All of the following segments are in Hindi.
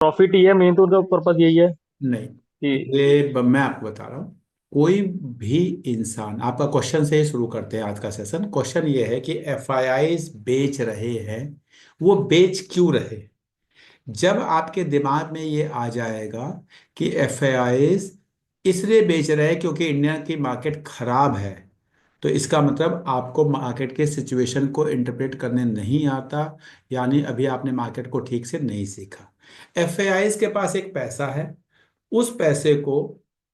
प्रॉफिट ही है, मेन तो उनका पर्पज यही है नहीं, कि। मैं आपको बता रहा हूँ। कोई भी इंसान, आपका क्वेश्चन से ही शुरू करते हैं आज का सेशन। क्वेश्चन ये है कि एफआईआईज बेच रहे हैं, वो बेच क्यों रहे? जब आपके दिमाग में ये आ जाएगा कि एफआईआईज इसलिए बेच रहे हैं क्योंकि इंडिया की मार्केट खराब है, तो इसका मतलब आपको मार्केट के सिचुएशन को इंटरप्रेट करने नहीं आता, यानी अभी आपने मार्केट को ठीक से नहीं सीखा। एफआईआईज के पास एक पैसा है, उस पैसे को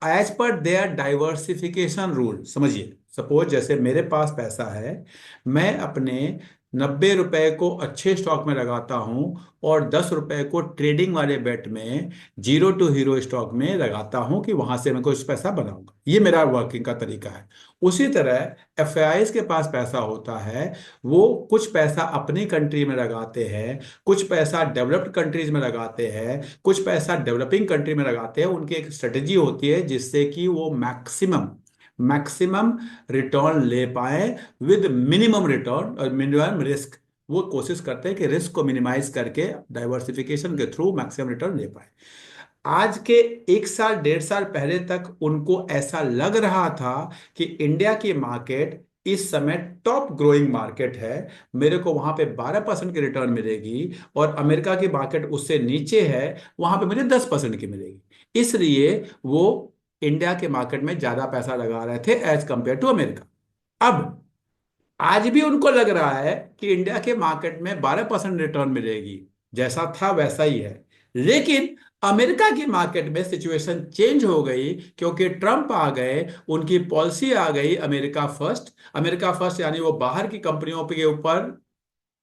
एज पर देयर डाइवर्सिफिकेशन रूल समझिए। सपोज जैसे मेरे पास पैसा है, मैं अपने 90 रुपए को अच्छे स्टॉक में लगाता हूं और 10 रुपए को ट्रेडिंग वाले बेट में, जीरो टू हीरो स्टॉक में लगाता हूं कि वहां से मैं कुछ पैसा बनाऊंगा। ये मेरा वर्किंग का तरीका है। उसी तरह एफआईआईज के पास पैसा होता है, वो कुछ पैसा अपनी कंट्री में लगाते हैं, कुछ पैसा डेवलप्ड कंट्रीज में लगाते हैं, कुछ पैसा डेवलपिंग कंट्री में लगाते हैं। उनकी एक स्ट्रेटेजी होती है जिससे कि वो मैक्सिमम मैक्सिमम रिटर्न ले पाए विद मिनिमम रिटर्न और मिनिमम रिस्क। वो कोशिश करते हैं कि रिस्क को मिनिमाइज करके डाइवर्सिफिकेशन के थ्रू मैक्सिमम रिटर्न ले पाए। आज के 1 साल 1.5 साल पहले तक उनको ऐसा लग रहा था कि इंडिया की मार्केट इस समय टॉप ग्रोइंग मार्केट है, मेरे को वहां पे 12% की रिटर्न मिलेगी, और अमेरिका की मार्केट उससे नीचे है, वहां पे मुझे 10% की मिलेगी। इसलिए वो इंडिया के मार्केट में ज्यादा पैसा लगा रहे थे एज कंपेयर टू अमेरिका। अब आज भी उनको लग रहा है कि इंडिया के मार्केट में 12% रिटर्न मिलेगी, जैसा था वैसा ही है। लेकिन अमेरिका की मार्केट में सिचुएशन चेंज हो गई क्योंकि ट्रंप आ गए, उनकी पॉलिसी आ गई अमेरिका फर्स्ट। अमेरिका फर्स्ट यानी वो बाहर की कंपनियों के ऊपर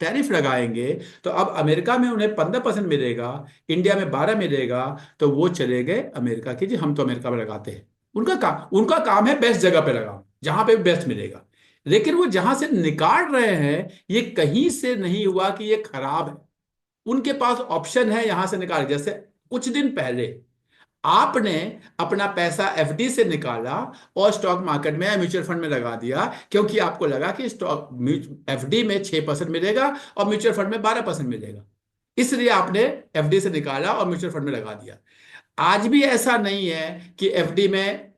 टैरिफ लगाएंगे। तो अब अमेरिका में उन्हें 15% मिलेगा, इंडिया में 12 मिलेगा, तो वो चले गए अमेरिका की, जी हम तो अमेरिका में लगाते हैं। उनका काम है बेस्ट जगह पे लगाओ, जहां पे बेस्ट मिलेगा। लेकिन वो जहां से निकाल रहे हैं, ये कहीं से नहीं हुआ कि ये खराब है। उनके पास ऑप्शन है यहां से निकाल, जैसे कुछ दिन पहले आपने अपना पैसा एफडी से निकाला और स्टॉक मार्केट में या म्यूचुअल फंड में लगा दिया, क्योंकि आपको लगा कि स्टॉक एफडी में 6% मिलेगा और म्यूचुअल फंड में 12% मिलेगा। इसलिए आपने एफडी से निकाला और म्यूचुअल फंड में लगा दिया। आज भी ऐसा नहीं है कि एफडी में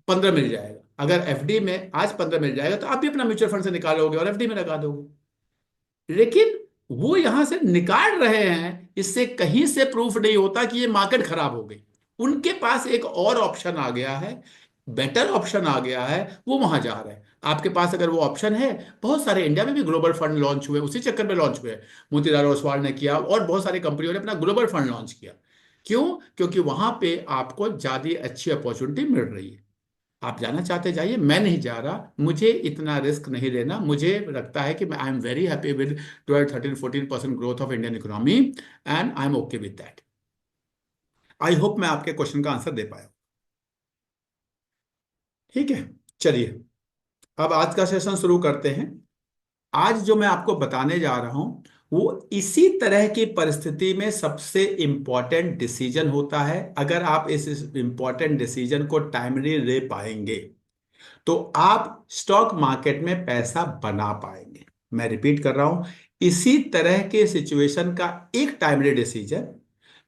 15 मिल जाएगा। अगर एफडी में आज 15 मिल जाएगा तो आप भी अपना म्यूचुअल फंड से निकालोगे और एफडी में लगा दोगे। लेकिन वो यहां से निकाल रहे हैं, इससे कहीं से प्रूफ नहीं होता कि ये मार्केट खराब हो गई। उनके पास एक और ऑप्शन आ गया है, बेटर ऑप्शन आ गया है, वो वहां जा रहे हैं। आपके पास अगर वो ऑप्शन है, बहुत सारे इंडिया में भी ग्लोबल फंड लॉन्च हुए, उसी चक्कर में लॉन्च हुए। मोतीलाल ओसवाल ने किया और बहुत सारी कंपनियों ने अपना ग्लोबल फंड लॉन्च किया। क्यों? क्योंकि वहां पे आपको ज्यादा अच्छी अपॉर्चुनिटी मिल रही है। आप जाना चाहते जाइए, मैं नहीं जा रहा, मुझे इतना रिस्क नहीं लेना। मुझे लगता है कि मैं I am very happy with 12 13 14% growth of Indian economy and I am okay with that. I hope मैं आपके क्वेश्चन का आंसर दे पाया। ठीक है, चलिए अब आज का सेशन शुरू करते हैं। आज जो मैं आपको बताने जा रहा हूं वो इसी तरह की परिस्थिति में सबसे इंपॉर्टेंट डिसीजन होता है। अगर आप इस इंपॉर्टेंट डिसीजन को टाइमली ले पाएंगे तो आप स्टॉक मार्केट में पैसा बना पाएंगे। मैं रिपीट कर रहा हूं, इसी तरह के सिचुएशन का एक टाइमली डिसीजन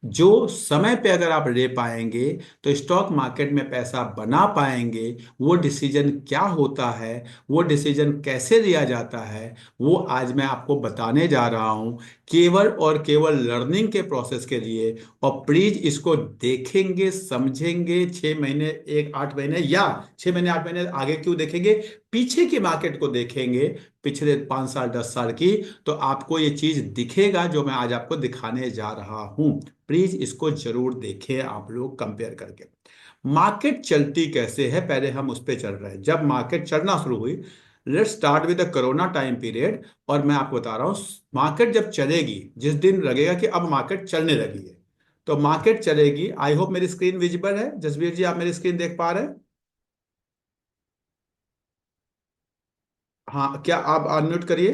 जो समय पे अगर आप ले पाएंगे तो स्टॉक मार्केट में पैसा बना पाएंगे। वो डिसीजन क्या होता है, वो डिसीजन कैसे लिया जाता है, वो आज मैं आपको बताने जा रहा हूं, केवल और केवल लर्निंग के प्रोसेस के लिए। और प्लीज इसको देखेंगे, समझेंगे, 6 महीने, एक 8 महीने या 6 महीने 8 महीने आगे क्यों देखेंगे, पीछे की मार्केट को देखेंगे, पिछले 5 साल 10 साल की, तो आपको ये चीज दिखेगा जो मैं आज आपको दिखाने जा रहा हूं। प्लीज इसको जरूर देखें आप लोग कंपेयर करके। मार्केट चलती कैसे है, पहले हम उस पर चल रहे हैं। जब मार्केट चलना शुरू हुई, let's start with the corona time period, और मैं आपको बता रहा हूं मार्केट जब चलेगी, जिस दिन लगेगा कि अब मार्केट चलने लगी है, तो मार्केट चलेगी। आई होप मेरी स्क्रीन विजिबल है, जसवीर जी आप मेरी स्क्रीन देख पा रहे हैं? हाँ, क्या आप अनम्यूट करिए।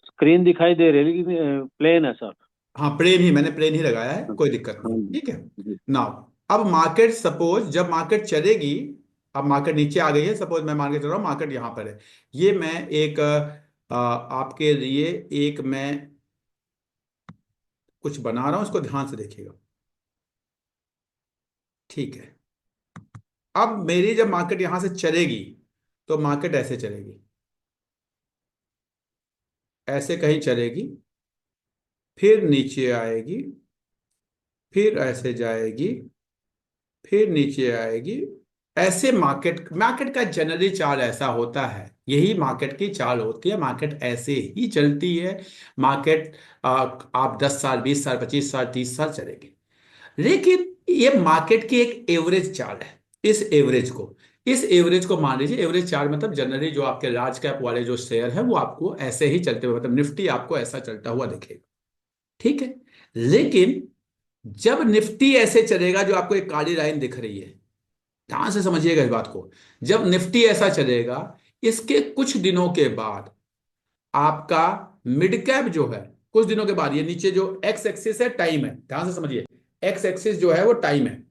स्क्रीन दिखाई दे रही है लेकिन प्लेन है सर। हाँ, प्लेन ही, मैंने प्लेन ही लगाया है, हाँ कोई दिक्कत नहीं, हाँ ठीक है। जी। नाउ अब मार्केट सपोज जब मार्केट चलेगी, अब मार्केट नीचे आ गई है, सपोज मैं मान के चल रहा हूँ मार्केट यहाँ पर है। ये मैं एक आपके लिए एक मैं कुछ बना रहा हूँ, इसको ध्यान से देखिएगा। ठीक है। अब मेरी जब मार्केट यहां से चलेगी तो मार्केट ऐसे चलेगी, ऐसे कहीं चलेगी, फिर नीचे आएगी, फिर ऐसे जाएगी, फिर नीचे आएगी। ऐसे मार्केट मार्केट का जनरली चाल ऐसा होता है, यही मार्केट की चाल होती है, मार्केट ऐसे ही चलती है। मार्केट आप 10 साल, 20 साल, 25 साल, 30 साल चलेगी। लेकिन ये मार्केट की एक एवरेज चाल है। इस एवरेज को मान लीजिए, एवरेज चाल मतलब जनरली जो आपके लार्ज कैप वाले जो शेयर है वो आपको ऐसे ही चलते हुए, मतलब निफ्टी आपको ऐसा चलता हुआ दिखेगा। ठीक है। लेकिन जब निफ्टी ऐसे चलेगा, जो आपको एक काली लाइन दिख रही है, ध्यान से समझिएगा इस बात को। जब निफ्टी ऐसा चलेगा, इसके कुछ दिनों के बाद आपका मिड कैप जो है, कुछ दिनों के बाद, ये नीचे जो एक्स एक्सिस है टाइम है, ध्यान से समझिए। एक्स एक्सिस जो है वो टाइम है,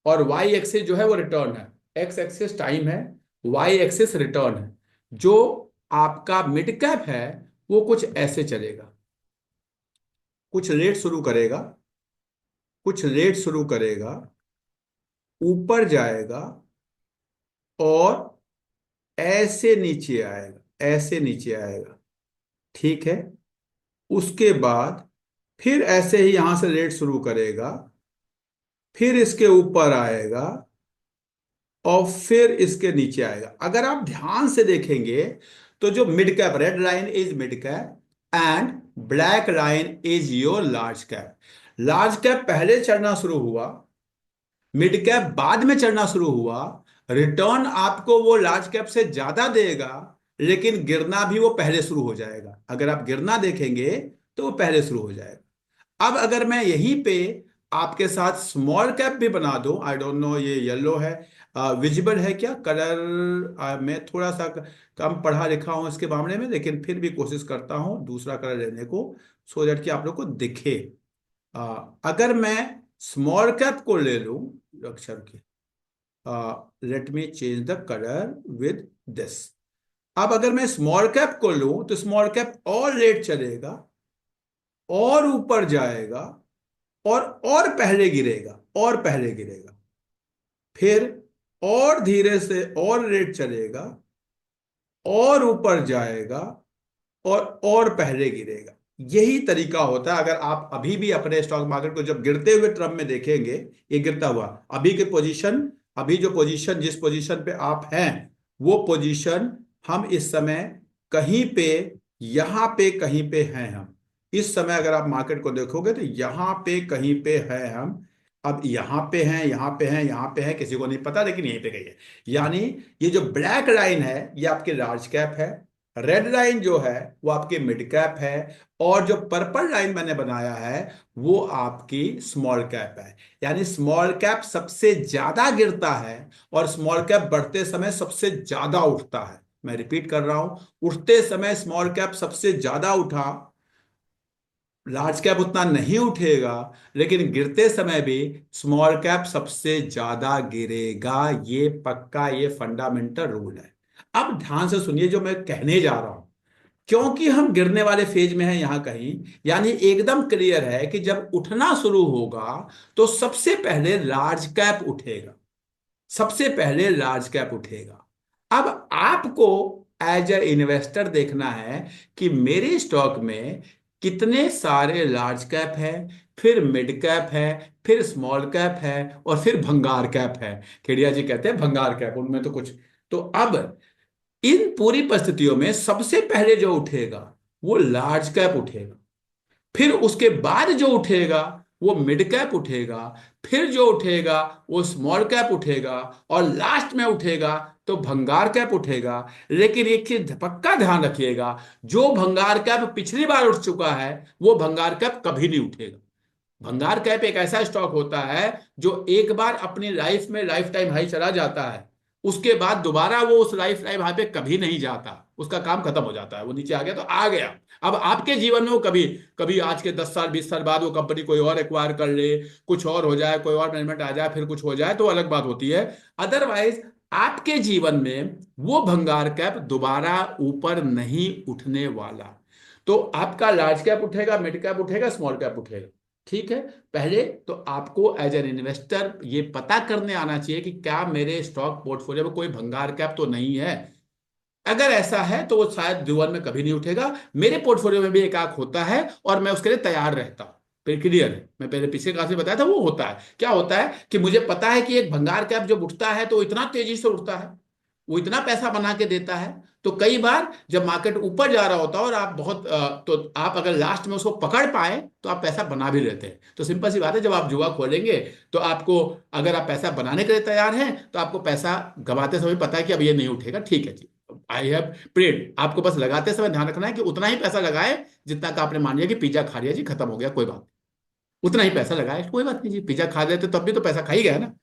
और वाई एक्सिस जो है वो रिटर्न है। एक्स एक्सिस टाइम है, वाई एक्सिस रिटर्न है। जो आपका मिड कैप है वो कुछ ऐसे चलेगा, कुछ रेट शुरू करेगा, कुछ रेट शुरू करेगा, ऊपर जाएगा, और ऐसे नीचे आएगा, ऐसे नीचे आएगा। ठीक है। उसके बाद फिर ऐसे ही यहां से रेट शुरू करेगा, फिर इसके ऊपर आएगा, और फिर इसके नीचे आएगा। अगर आप ध्यान से देखेंगे तो जो mid cap, red line is mid cap and black line is your large cap. Large cap पहले चढ़ना शुरू हुआ, मिड कैप बाद में चढ़ना शुरू हुआ। रिटर्न आपको वो लार्ज कैप से ज्यादा देगा, लेकिन गिरना भी वो पहले शुरू हो जाएगा। अगर आप गिरना देखेंगे तो वो पहले शुरू हो जाएगा। अब अगर मैं यहीं पे आपके साथ स्मॉल कैप भी बना दूं, आई डोंट नो ये येलो है, विजिबल है क्या कलर? मैं थोड़ा सा कम पढ़ा लिखा हूं इसके मामले में, लेकिन फिर भी कोशिश करता हूं दूसरा कलर लेने को, सो दैट कि आप लोग को दिखे। अगर मैं स्मॉल कैप को ले लूं, अक्षर के, let me change the colour with this. अब अगर मैं स्मॉल कैप को लूं तो स्मॉल कैप और लेट चलेगा, और ऊपर जाएगा, और पहले गिरेगा, और पहले गिरेगा। फिर और धीरे से और रेट चलेगा, और ऊपर जाएगा, और पहले गिरेगा। यही तरीका होता है। अगर आप अभी भी अपने स्टॉक मार्केट को जब गिरते हुए क्रम में देखेंगे, ये गिरता हुआ, अभी की पोजीशन, अभी जो पोजीशन, जिस पोजीशन पे आप हैं, वो पोजीशन हम इस समय कहीं पे, यहां पे कहीं पे हैं हम। इस समय अगर आप मार्केट को देखोगे तो यहां पे कहीं पे है हम। अब यहां पे हैं, यहां पे हैं, यहां पे हैं, किसी को नहीं पता, लेकिन यहीं पे गई है। यानी ये जो ब्लैक लाइन है ये आपकी लार्ज कैप है, रेड लाइन जो है वो आपकी मिड कैप है, और जो पर्पल लाइन मैंने बनाया है वो आपकी स्मॉल कैप है। यानी स्मॉल कैप सबसे ज्यादा गिरता है, और स्मॉल कैप बढ़ते समय सबसे ज्यादा उठता है। मैं रिपीट कर रहा हूं, उठते समय स्मॉल कैप सबसे ज्यादा उठा, लार्ज कैप उतना नहीं उठेगा, लेकिन गिरते समय भी स्मॉल कैप सबसे ज्यादा गिरेगा। ये पक्का, ये फंडामेंटल रूल है। अब ध्यान से सुनिए जो मैं कहने जा रहा हूं, क्योंकि हम गिरने वाले फेज में हैं यहां कहीं, यानी एकदम क्लियर है कि जब उठना शुरू होगा तो सबसे पहले लार्ज कैप उठेगा, सबसे पहले लार्ज कैप उठेगा। अब आपको एज ए इन्वेस्टर देखना है कि मेरे स्टॉक में कितने सारे लार्ज कैप है, फिर मिड कैप है, फिर स्मॉल कैप है, और फिर भंगार कैप है। खेड़िया जी कहते हैं भंगार कैप, उनमें तो कुछ। तो अब इन पूरी परिस्थितियों में सबसे पहले जो उठेगा वो लार्ज कैप उठेगा, फिर उसके बाद जो उठेगा वो मिड कैप उठेगा, फिर जो उठेगा वो स्मॉल कैप उठेगा, और लास्ट में उठेगा तो भंगार कैप उठेगा। लेकिन एक चीज पक्का ध्यान रखिएगा, जो भंगार कैप पिछली बार उठ चुका है वो भंगार कैप कभी नहीं उठेगा। भंगार कैप एक ऐसा स्टॉक होता है जो एक बार अपनी लाइफ में लाइफ टाइम हाई चला जाता है, उसके बाद दोबारा वो उस लाइफ टाइम हाई पे कभी नहीं जाता, उसका काम खत्म हो जाता है, वो नीचे आ गया तो आ गया। अब आपके जीवन में वो कभी कभी आज के 10 साल 20 साल बाद वो कंपनी कोई और एक्वायर कर ले, कुछ और हो जाए, कोई और मैनेजमेंट आ जाए, फिर कुछ हो जाए तो अलग बात होती है। अदरवाइज आपके जीवन में वो भंगार कैप दोबारा ऊपर नहीं उठने वाला। तो आपका लार्ज कैप उठेगा, मिड कैप उठेगा, स्मॉल कैप उठेगा। ठीक है। पहले तो आपको एज एन इन्वेस्टर ये पता करने आना चाहिए कि क्या मेरे स्टॉक पोर्टफोलियो में कोई भंगार कैप तो नहीं है। अगर ऐसा है तो वो शायद जीवन में कभी नहीं उठेगा। मेरे पोर्टफोलियो में भी एक आंख होता है और मैं उसके लिए तैयार रहता हूं। फिर क्लियर है, मैं पहले पिछले क्लास में बताया था, वो होता है क्या होता है कि मुझे पता है कि एक भंगार कैप जब उठता है तो वो इतना तेजी से उठता है, वो इतना पैसा बना के देता है। तो कई बार जब मार्केट ऊपर जा रहा होता है और आप बहुत तो आप अगर लास्ट में उसको पकड़ पाए तो आप पैसा बना भी लेते हैं। तो सिंपल सी बात है, जब आप जुआ खोलेंगे तो आपको, अगर आप पैसा बनाने के लिए तैयार हैं तो आपको पैसा गवाते समय पता है कि अब ये नहीं उठेगा, ठीक है जी, आई हैव प्रेड। आपको बस लगाते समय ध्यान रखना है कि उतना ही पैसा लगाए जितना का आपने मान लिया कि पिज्जा खा लिया जी, खत्म हो गया, कोई बात नहीं। उतना ही पैसा लगाए, कोई बात नहीं जी, पिज्जा खा लेते तब भी तो पैसा खा ही गया ना।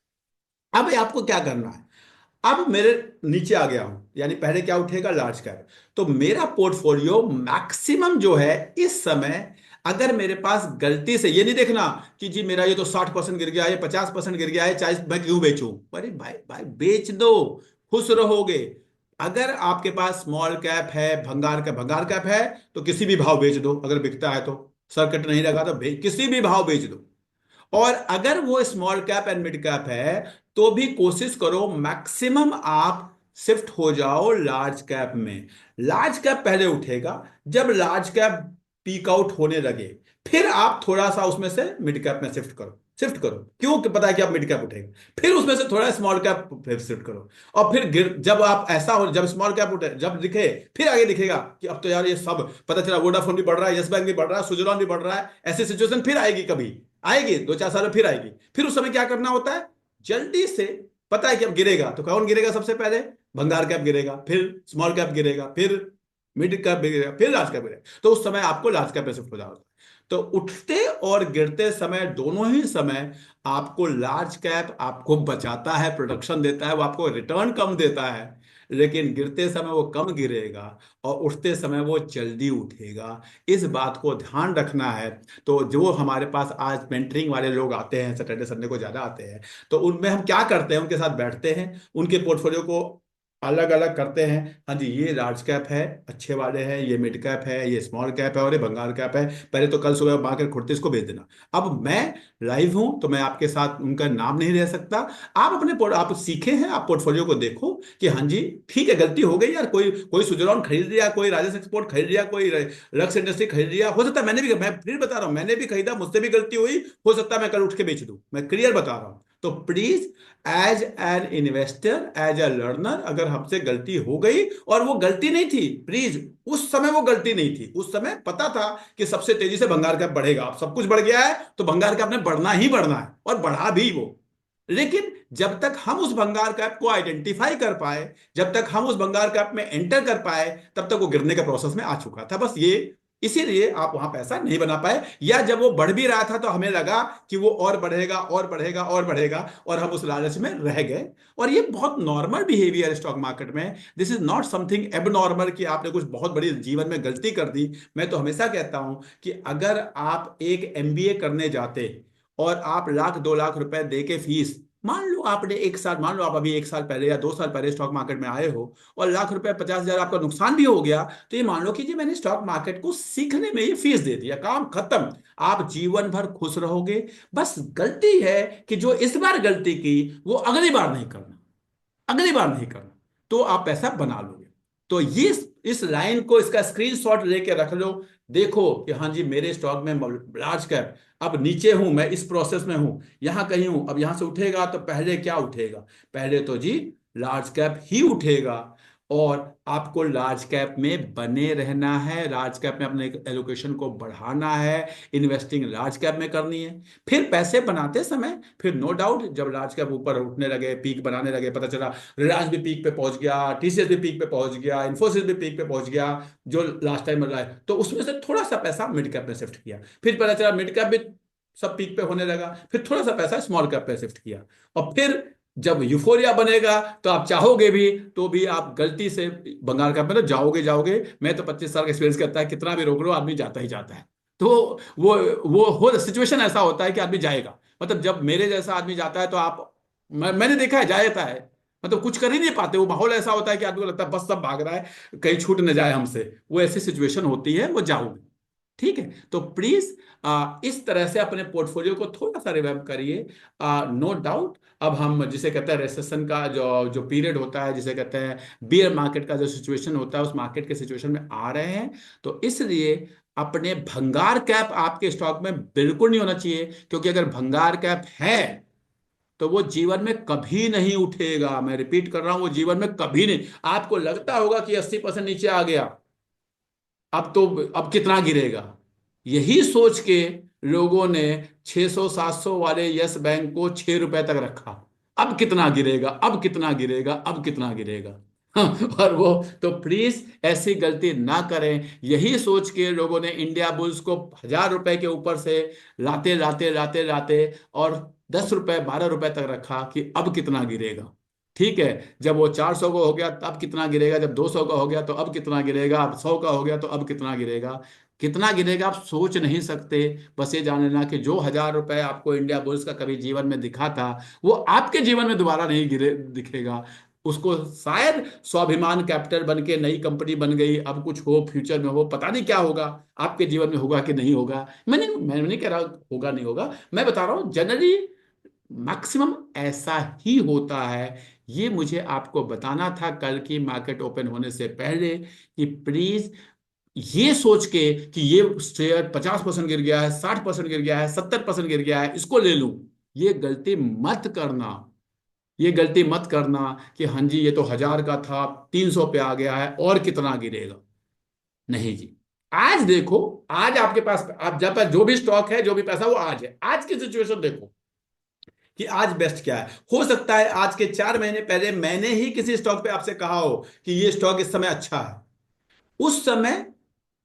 अब आपको क्या करना है, अब मेरे नीचे आ गया हूं, यानी पहले क्या उठेगा, लार्ज कैप। तो मेरा पोर्टफोलियो मैक्सिमम जो है इस समय, अगर मेरे पास गलती से, ये नहीं देखना कि जी मेरा ये तो 60% गिर गया, ये 50% गिर गया है, 40, मैं क्यों बेचूं। अरे भाई भाई बेच दो, खुश रहोगे। अगर आपके पास स्मॉल कैप है, भंगार कैप है, तो किसी भी भाव बेच दो, अगर बिकता है तो। सर्किट नहीं लगा तो किसी भी भाव बेच दो। और अगर वो small cap and mid cap है तो भी कोशिश करो मैक्सिमम आप शिफ्ट हो जाओ लार्ज कैप में। लार्ज कैप पहले उठेगा, जब लार्ज कैप पीक आउट होने लगे फिर आप थोड़ा सा उसमें से मिड कैप में शिफ्ट करो। क्यों, कि पता है कि आप मिड कैप उठेगा, फिर उसमें से थोड़ा स्मॉल कैप शिफ्ट करो। और फिर जब आप ऐसा हो, जब स्मॉल कैप उठे, जब दिखे, फिर आगे दिखेगा कि अब तो यार ये सब पता चला, वोडाफोन भी बढ़ रहा है, यस बैंक भी बढ़ रहा है, सुजलॉन भी बढ़ रहा है, ऐसी सिचुएशन फिर आएगी, कभी आएगी, 2-4 साल में फिर आएगी। फिर उस समय क्या करना होता है, जल्दी से, पता है कि अब गिरेगा तो कौन गिरेगा सबसे पहले, भंगार कैप गिरेगा, फिर स्मॉल कैप गिरेगा, फिर मिड कैप गिरेगा, फिर लार्ज कैप गिरेगा। तो उस समय आपको लार्ज कैप पे शिफ्ट हो जाओगे। तो उठते और गिरते समय, दोनों ही समय आपको लार्ज कैप आपको बचाता है, प्रोडक्शन देता है, वो आपको रिटर्न कम देता है। लेकिन गिरते समय वो कम गिरेगा और उठते समय वो जल्दी उठेगा। इस बात को ध्यान रखना है। तो जो हमारे पास आज मेंटरिंग वाले लोग आते हैं, सैटरडे संडे को ज्यादा आते हैं, तो उनमें हम क्या करते हैं, उनके साथ बैठते हैं, उनके पोर्टफोलियो को अलग अलग करते हैं। हाँ जी, ये लार्ज कैप है, अच्छे वाले हैं, ये मिड कैप है, ये स्मॉल कैप है, और ये भंगार कैप है। पहले तो कल सुबह मार्केट खुलते इसको भेज देना। अब मैं लाइव हूं तो मैं आपके साथ उनका नाम नहीं ले सकता। आप आप सीखे हैं, आप पोर्टफोलियो को देखो कि हाँ जी ठीक है, गलती हो गई यार, कोई कोई सुजलॉन खरीद लिया, कोई राजस एक्सपोर्ट खरीद लिया, कोई लक्स इंडस्ट्री खरीद लिया, हो सकता है मैंने भी, मैं फिर बता रहा हूं, मैंने भी खरीदा, मुझसे भी गलती हुई, हो सकता है मैं कल उठ के बेच दूं, मैं क्लियर बता रहा हूं। तो please, as an investor, as a learner, अगर हमसे गलती हो गई, और वो गलती नहीं थी, प्लीज, उस समय वो गलती नहीं थी, उस समय पता था कि सबसे तेजी से भंगार कैप बढ़ेगा, अब सब कुछ बढ़ गया है तो भंगार कैप ने बढ़ना ही बढ़ना है, और बढ़ा भी वो। लेकिन जब तक हम उस भंगार कैप को आइडेंटिफाई कर पाए, जब तक हम उस भंगार कैप में एंटर कर पाए, तब तक वो गिरने के प्रोसेस में आ चुका था, बस ये। इसीलिए आप वहां पैसा नहीं बना पाए, या जब वो बढ़ भी रहा था तो हमें लगा कि वो और बढ़ेगा और बढ़ेगा और बढ़ेगा, और हम उस लालच में रह गए। और ये बहुत नॉर्मल बिहेवियर स्टॉक मार्केट में, this is not something abnormal कि आपने कुछ बहुत बड़ी जीवन में गलती कर दी। मैं तो हमेशा कहता हूं कि अगर आप एक एमबीए करने जाते और आप 1-2 लाख रुपए दे के फीस, मान लो आपने एक साल, मान लो आप अभी 1 साल पहले या 2 साल पहले स्टॉक मार्केट में आए हो, और लाख रुपए 50,000 आपका नुकसान भी हो गया, तो ये मान लो कि जी मैंने स्टॉक मार्केट को सीखने में ये फीस दे दिया, काम खत्म। आप जीवन भर खुश रहोगे। बस गलती है कि जो इस बार गलती की वो अगली बार नहीं करना, अगली बार नहीं करना, तो आप पैसा बना लोगे। तो ये, इस लाइन को, इसका स्क्रीनशॉट लेके रख लो। देखो कि हाँ जी मेरे स्टॉक में लार्ज कैप, अब नीचे हूं मैं, इस प्रोसेस में हूं, यहां कहीं हूं, अब यहां से उठेगा तो पहले क्या उठेगा, पहले तो जी लार्ज कैप ही उठेगा। और आपको लार्ज कैप में बने रहना है, लार्ज कैप में अपने एलोकेशन को बढ़ाना है, इन्वेस्टिंग लार्ज कैप में करनी है। फिर पैसे बनाते समय, फिर नो डाउट जब लार्ज कैप ऊपर उठने लगे, पीक बनाने लगे, पता चला रिलायंस भी पीक पे पहुंच गया, टीसीएस भी पीक पे पहुंच गया, इन्फोसिस भी पीक पे पहुंच गया, जो लास्ट टाइम मिला है, तो उसमें से थोड़ा सा पैसा मिड कैप में शिफ्ट किया। फिर पता चला मिड कैप भी सब पीक पे होने लगा, फिर थोड़ा सा पैसा स्मॉल कैप पे शिफ्ट किया। और फिर जब यूफोरिया बनेगा तो आप चाहोगे भी तो भी आप गलती से बंगाल कैप में तो जाओगे जाओगे। मैं तो 25 साल का एक्सपीरियंस करता है, कितना भी रोक लो आदमी जाता ही जाता है। तो वो सिचुएशन ऐसा होता है कि आदमी जाएगा, मतलब जब मेरे जैसा आदमी जाता है तो आप, मैंने देखा है, जाता है, मतलब कुछ कर ही नहीं पाते, वो माहौल ऐसा होता है कि आदमी को लगता है बस सब भाग रहा है, कहीं छूट न जाए हमसे, वो ऐसी सिचुएशन होती है, वो जाओगे। ठीक है, तो प्लीज इस तरह से अपने पोर्टफोलियो को थोड़ा सा रिवैम्प करिए। नो डाउट अब हम जिसे कहते हैं रेसेशन का जो जो पीरियड होता है, जिसे कहते हैं बियर मार्केट का जो सिचुएशन होता है, उस मार्केट के सिचुएशन में आ रहे हैं। तो इसलिए अपने भंगार कैप आपके स्टॉक में बिल्कुल नहीं होना चाहिए, क्योंकि अगर भंगार कैप है तो वो जीवन में कभी नहीं उठेगा। मैं रिपीट कर रहा हूं, वो जीवन में कभी नहीं। आपको लगता होगा कि 80% नीचे आ गया, अब तो अब कितना गिरेगा, यही सोच के लोगों ने 600-700 वाले यस बैंक को 6 रुपए तक रखा। अब कितना गिरेगा, अब कितना गिरेगा, अब कितना गिरेगा। हाँ, और वो तो प्लीज ऐसी गलती ना करें। यही सोच के लोगों ने इंडिया बुल्स को 1000 रुपए के ऊपर से लाते लाते लाते लाते और 10 रुपए 12 रुपए तक रखा कि अब कितना गिरेगा। ठीक है, जब वो 400 का हो गया तब कितना गिरेगा, जब 200 का हो गया तो अब कितना गिरेगा, अब 100 का हो गया तो अब कितना गिरेगा। कितना गिरेगा आप सोच नहीं सकते। बस ये जान लेना कि जो 1000 रुपए आपको इंडिया बुल्स का कभी जीवन में दिखा था, वो आपके जीवन में दोबारा नहीं गिरे दिखेगा। उसको शायद स्वाभिमान कैपिटल बन के नई कंपनी बन गई, अब कुछ हो फ्यूचर में हो, पता नहीं क्या होगा आपके जीवन में, होगा कि नहीं होगा। मैं नहीं कह रहा होगा नहीं होगा, मैं बता रहा हूं जनरली मैक्सिमम ऐसा ही होता है। ये मुझे आपको बताना था कल की मार्केट ओपन होने से पहले कि प्लीज ये सोच के कि ये शेयर 50% गिर गया है, 60% गिर गया है, 70% गिर गया है, इसको ले लूं, ये गलती मत करना। ये गलती मत करना कि हाँ जी ये तो 1000 का था 300 पे आ गया है और कितना गिरेगा। नहीं जी, आज देखो, आज आपके पास आप जब जो भी स्टॉक है, जो भी पैसा, वो आज है। आज की सिचुएशन देखो कि आज बेस्ट क्या है। हो सकता है आज के 4 महीने पहले मैंने ही किसी स्टॉक पे आपसे कहा हो कि ये स्टॉक इस समय अच्छा है। उस समय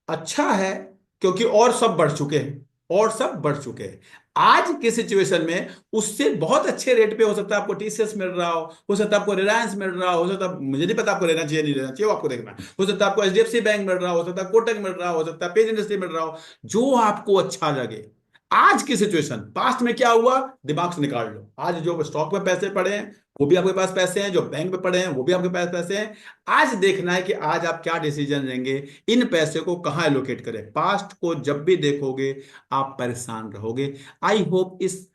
अच्छा है क्योंकि और सब बढ़ चुके हैं, और सब बढ़ चुके हैं। आज के सिचुएशन में उससे बहुत अच्छे रेट पे हो सकता है आपको टीसीएस मिल रहा हो सकता है आपको रिलायंस मिल रहा हो सकता है, मुझे नहीं पता आपको लेना चाहिए नहीं लेना चाहिए, वो आपको देखना है। हो सकता है आपको एचडीएफसी बैंक मिल रहा हो सकता है कोटक मिल रहा हो सकता है पेज इंडस्ट्री मिल रहा हो, जो आपको अच्छा लगे। आज की सिचुएशन, पास्ट में क्या हुआ दिमाग से निकाल लो। आज जो स्टॉक में पैसे पड़े हैं वो भी आपके पास पैसे हैं, जो बैंक में पड़े हैं वो भी आपके पास पैसे हैं। आज देखना है कि आज आप क्या डिसीजन लेंगे, इन पैसे को कहाँ एलोकेट करें। पास्ट को जब भी देखोगे आप परेशान रहोगे। आई होप इस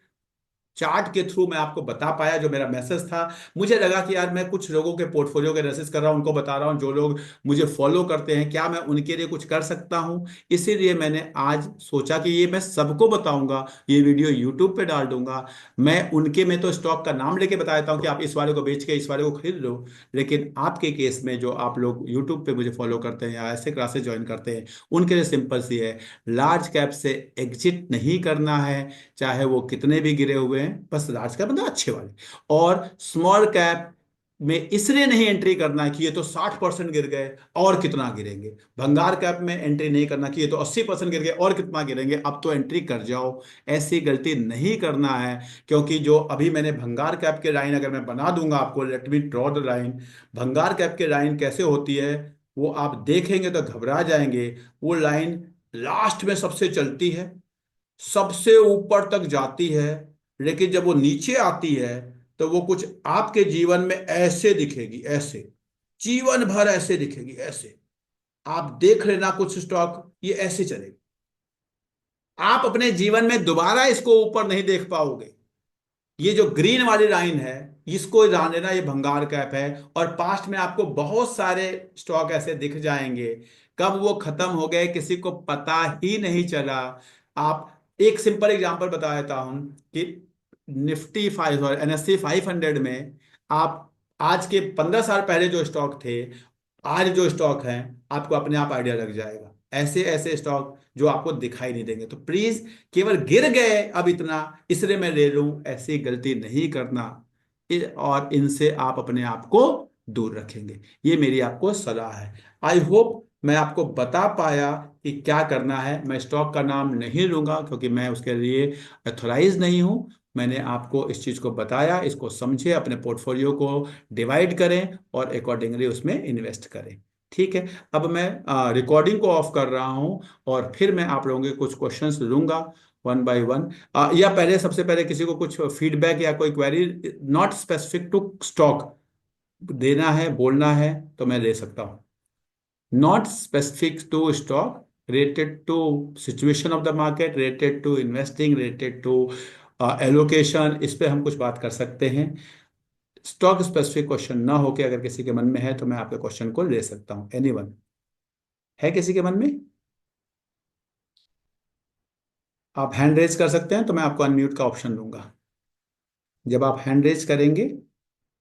चार्ट के थ्रू मैं आपको बता पाया जो मेरा मैसेज था। मुझे लगा कि यार मैं कुछ लोगों के पोर्टफोलियो के एनालिसिस कर रहा हूं, उनको बता रहा हूं, जो लोग मुझे फॉलो करते हैं, क्या मैं उनके लिए कुछ कर सकता हूं। इसीलिए मैंने आज सोचा कि ये मैं सबको बताऊंगा, ये वीडियो यूट्यूब पे डाल दूंगा। मैं उनके में तो स्टॉक का नाम लेके बता देता हूं कि आप इस वाले को बेच के इस वाले को खरीद लो, लेकिन आपके केस में जो आप लोग यूट्यूब पे मुझे फॉलो करते हैं या ऐसे क्लासेस ज्वाइन करते हैं, उनके लिए सिंपल सी है, लार्ज कैप से एग्जिट नहीं करना है, चाहे वो कितने भी गिरे हुए हैं। बस लार्ज कैप मतलब अच्छे वाले, और स्मॉल कैप में इसलिए नहीं एंट्री करना कि ये तो 60% गिर गए और कितना गिरेंगे। भंगार कैप में एंट्री नहीं करना कि ये तो 80% गिर गए और कितना गिरेंगे, अब तो एंट्री कर जाओ। ऐसी गलती नहीं करना है, क्योंकि जो अभी मैंने भंगार कैप के लाइन अगर मैं बना दूंगा आपको, let me draw the line. भंगार कैप के लाइन कैसे होती है वो आप देखेंगे तो घबरा जाएंगे। वो लाइन लास्ट में सबसे चलती है, सबसे ऊपर तक जाती है, लेकिन जब वो नीचे आती है तो वो कुछ आपके जीवन में ऐसे दिखेगी, ऐसे जीवन भर ऐसे दिखेगी, ऐसे। आप देख लेना कुछ स्टॉक ये ऐसे चलेगी, आप अपने जीवन में दोबारा इसको ऊपर नहीं देख पाओगे। ये जो ग्रीन वाली लाइन है इसको जान लेना, ये भंगार कैप है। और पास्ट में आपको बहुत सारे स्टॉक ऐसे दिख जाएंगे, कब वो खत्म हो गए किसी को पता ही नहीं चला। आप एक सिंपल एग्जांपल बता देता हूं कि निफ्टी 5 और एनएससी 500 में आप आज के 15 साल पहले जो स्टॉक थे, आज जो स्टॉक हैं, आपको अपने आप आइडिया लग जाएगा। ऐसे ऐसे स्टॉक जो आपको दिखाई नहीं देंगे। तो प्लीज, केवल गिर गए अब इतना इसलिए मैं ले लूं, ऐसी गलती नहीं करना। और इनसे आप अपने आप को दूर रखेंगे, ये मेरी आपको सलाह है। आई होप मैं आपको बता पाया कि क्या करना है। मैं स्टॉक का नाम नहीं लूंगा क्योंकि मैं उसके लिए अथोराइज नहीं हूं। मैंने आपको इस चीज को बताया, इसको समझे, अपने पोर्टफोलियो को डिवाइड करें और अकॉर्डिंगली उसमें इन्वेस्ट करें। ठीक है, अब मैं रिकॉर्डिंग को ऑफ कर रहा हूं और फिर मैं आप लोगों के कुछ क्वेश्चंस लूंगा वन बाय वन। या पहले, सबसे पहले किसी को कुछ फीडबैक या कोई query not specific to stock देना है, बोलना है तो मैं दे सकता हूं। Not specific to stock, related to situation of the market, related to investing, related to allocation, इस पे हम कुछ बात कर सकते हैं। स्टॉक स्पेसिफिक क्वेश्चन ना होके अगर किसी के मन में है तो मैं आपके क्वेश्चन को ले सकता हूँ। एनीवन है किसी के मन में? आप हैंड रेज कर सकते हैं तो मैं आपको अनम्यूट का ऑप्शन दूंगा। जब आप हैंड रेज करेंगे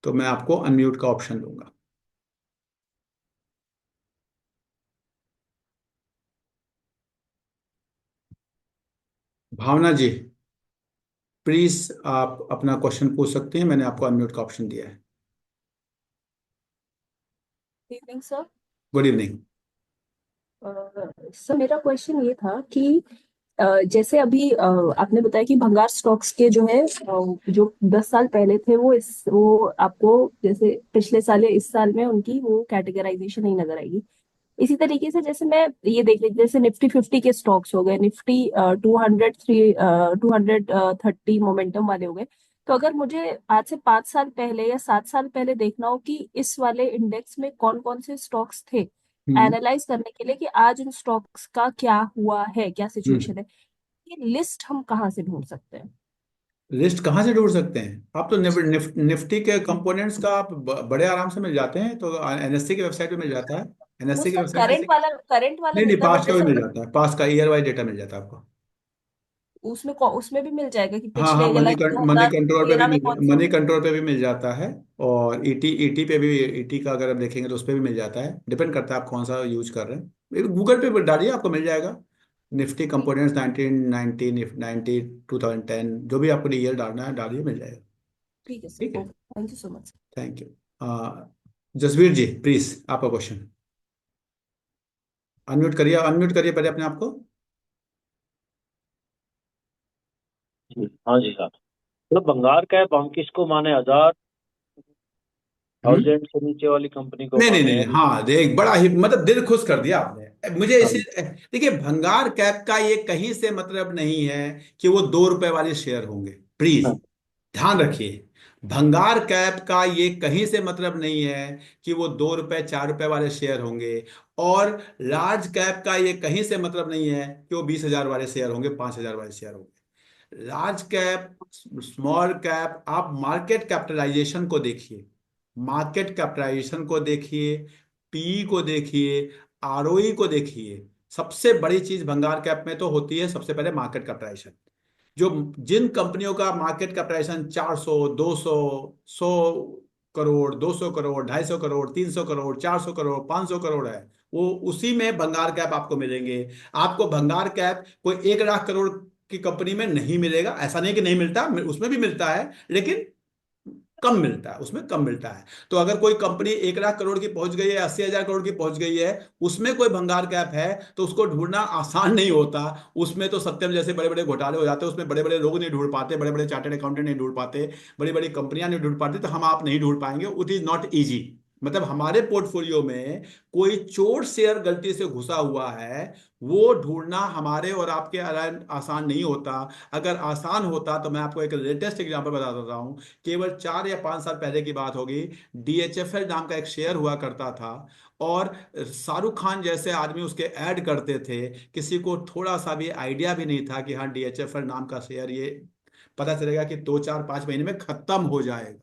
तो मैं आपको अनम्यूट का ऑप्शन दूंगा। भावना जी, प्लीज आप अपना क्वेश्चन पूछ सकते हैं, मैंने आपको अनम्यूट का ऑप्शन दिया है। Evening sir. Good evening. Sir मेरा क्वेश्चन ये था कि जैसे अभी आपने बताया कि भंगार स्टॉक्स के जो है जो 10 साल पहले थे वो आपको जैसे पिछले साल या इस साल में उनकी वो कैटेगराइजेशन नहीं नजर आएगी। इसी तरीके से जैसे मैं ये देख ली जैसे निफ्टी 50 के स्टॉक्स हो गए, निफ्टी 230 मोमेंटम वाले हो गए। तो अगर मुझे आज से 5 साल पहले या 7 साल पहले देखना हो कि इस वाले इंडेक्स में कौन कौन से स्टॉक्स थे, हम्म। एनालाइज करने के लिए कि आज उन स्टॉक्स का क्या हुआ है, क्या हम्म। सिचुएशन है, ये लिस्ट हम कहाँ से ढूंढ सकते हैं? लिस्ट कहाँ से ढूंढ सकते हैं? आप तो निफ्टी के कंपोनेंट्स का आप बड़े आराम से मिल जाते हैं, तो एनएससी की वेबसाइट पे मिल जाता है। वो एनएससी की सर वेबसाइट पे करंट वाला नहीं नहीं, मिलता है, बट पास का भी जैसे मिल जाता है, पास का ईयर वाइज डेटा मिल जाता है आपको। उसमें भी मिल जाएगा कि हाँ हाँ, पिछले मनी दो मनी हजार कंट्रोल पे भी तेरह में कौन सी। मनी कंट्रोल पे भी मिल जाता है। और ईटी ईटी पे भी, ईटी का अगर आप देखेंगे तो उस पे भी मिल जाता है। डिपेंड करता है आप कौन सा यूज कर रहे हैं। गूगल पे डालिए, आपको मिल जाएगा। निफ्टी ठीक कंपोनेंट्स 1990, 90, 2010, जो भी आपको ईयर डालना है डालिए, मिल जाएगा। ठीक है सर, ठीक है। Okay, thank you so much. Thank you. Jasvir ji, please आपका क्वेश्चन अनम्यूट करिए पहले अपने आप को। हाँ जी हाँ। मतलब भंगार का है, हम किसको माने? हजार हम्म। थाउजेंड से नीचे वाली कंपनी को नहीं नहीं नहीं माने? नहीं, हाँ देख, बड़ा ही मतलब दिल खुश कर दिया आपने मुझे हाँ इसे। देखिए, भंगार कैप का ये कहीं से मतलब नहीं है कि वो 2 रुपए वाले शेयर होंगे। प्लीज हाँ ध्यान रखिए, भंगार कैप का ये कहीं से मतलब नहीं है कि वो 2 रुपए 4 रुपए वाले शेयर होंगे। और लार्ज कैप का ये कहीं से मतलब नहीं है कि वो 20,000 वाले शेयर होंगे, 5,000 वाले शेयर होंगे। लार्ज कैप, स्मॉल कैप, आप मार्केट कैपिटलाइजेशन को देखिए, मार्केट कैपिटलाइजेशन को देखिए, पीई को देखिए, आरओई को देखिए। सबसे बड़ी चीज भंगार कैप में तो होती है सबसे पहले मार्केट कैपिटलाइजेशन। जो जिन कंपनियों का मार्केट कैपिटलाइजेशन 400, 200, 100 करोड़, 200 करोड़, 250 करोड़, 300 करोड़, 400 करोड़, 500 करोड़ है, वो उसी में भंगार कैप आपको मिलेंगे। आपको भंगार कैप कोई 1 लाख करोड़ की कंपनी में नहीं मिलेगा। ऐसा नहीं कि नहीं मिलता, उसमें भी मिलता है, लेकिन कम मिलता है, उसमें कम मिलता है। तो अगर कोई कंपनी 1 लाख करोड़ की पहुंच गई है, 80,000 करोड़ की पहुंच गई है, उसमें कोई भंगार कैप है, तो उसको ढूंढना आसान नहीं होता। उसमें तो सत्यम जैसे बड़े बड़े घोटाले हो जाते हैं, उसमें बड़े बड़े लोग नहीं ढूंढ पाते, बड़े बड़े चार्टर्ड अकाउंटेंट नहीं ढूंढ पाते, बड़ी बड़ी कंपनियां नहीं ढूंढ पाती, तो हम आप नहीं ढूंढ पाएंगे। It is not easy. मतलब हमारे पोर्टफोलियो में कोई चोर शेयर गलती से घुसा हुआ है, वो ढूंढना हमारे और आपके अलावा आसान नहीं होता। अगर आसान होता तो मैं आपको एक लेटेस्ट एग्जांपल बता देता हूं। केवल 4 या 5 साल पहले की बात होगी। डीएचएफएल नाम का एक शेयर हुआ करता था, और शाहरुख खान जैसे आदमी उसके ऐड करते थे। किसी को थोड़ा सा भी आइडिया भी नहीं था कि हाँ, डीएचएफएल नाम का शेयर, ये पता चलेगा कि 2 4 5 महीने में खत्म हो जाएगा,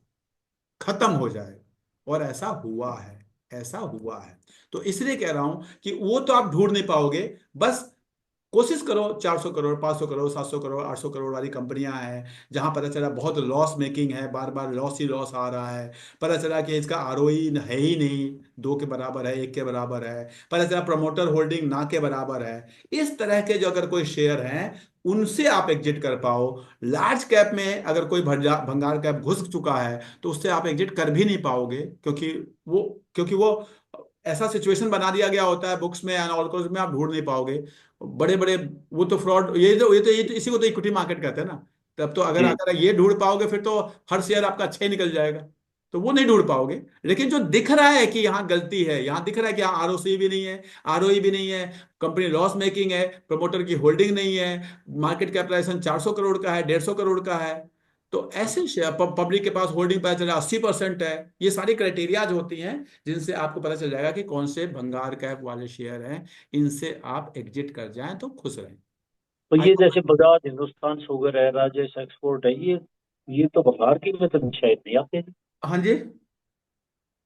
खत्म हो जाएगा। और ऐसा हुआ है, ऐसा हुआ है। तो इसलिए कह रहा हूं कि वो तो आप ढूंढ नहीं पाओगे। बस कोशिश करो, 400 करोड़, 500 करोड़, 700 करोड़, 800 करोड़ वाली कंपनियां हैं जहां पता चला बहुत लॉस मेकिंग है, बार बार लॉस ही लॉस आ रहा है। पता चला कि इसका आरओई है ही नहीं, 2 के बराबर है, 1 के बराबर है। पता चला प्रमोटर होल्डिंग ना के बराबर है। इस तरह के जो अगर कोई शेयर हैं, उनसे आप एग्जिट कर पाओ। लार्ज कैप में अगर कोई भंगार कैप घुस चुका है तो उससे आप एग्जिट कर भी नहीं पाओगे, क्योंकि वो ऐसा सिचुएशन बना दिया गया होता है बुक्स में एंड ऑल में, आप ढूंढ नहीं पाओगे। बड़े बड़े, वो तो फ्रॉड, ये तो इसी को तो इक्विटी मार्केट कहते हैं ना। तब तो अगर जी। अगर ये ढूंढ पाओगे फिर तो हर शेयर आपका अच्छा ही निकल जाएगा। तो वो नहीं ढूंढ पाओगे। लेकिन जो दिख रहा है कि यहाँ गलती है, यहाँ दिख रहा है कि यहाँ आरओसी भी नहीं है, आरओई भी नहीं है, कंपनी लॉस मेकिंग है, प्रमोटर की होल्डिंग नहीं है, मार्केट कैपिटलाइजेशन 400 करोड़ का है, 150 करोड़ का है, तो ऐसे शेयर पब्लिक के पास होल्डिंग पता चला 80% है। ये सारी क्राइटेरियाज होती हैं जिनसे आपको पता चल जाएगा कि कौन से भंगार कैप वाले शेयर हैं, इनसे आप एग्जिट कर जाएं तो खुश रहें। तो आई ये होप। जैसे बजाज हिंदुस्तान शुगर है, राजेश एक्सपोर्ट है, ये तो बाहर की में तो शायद नहीं आते। हाँ जी।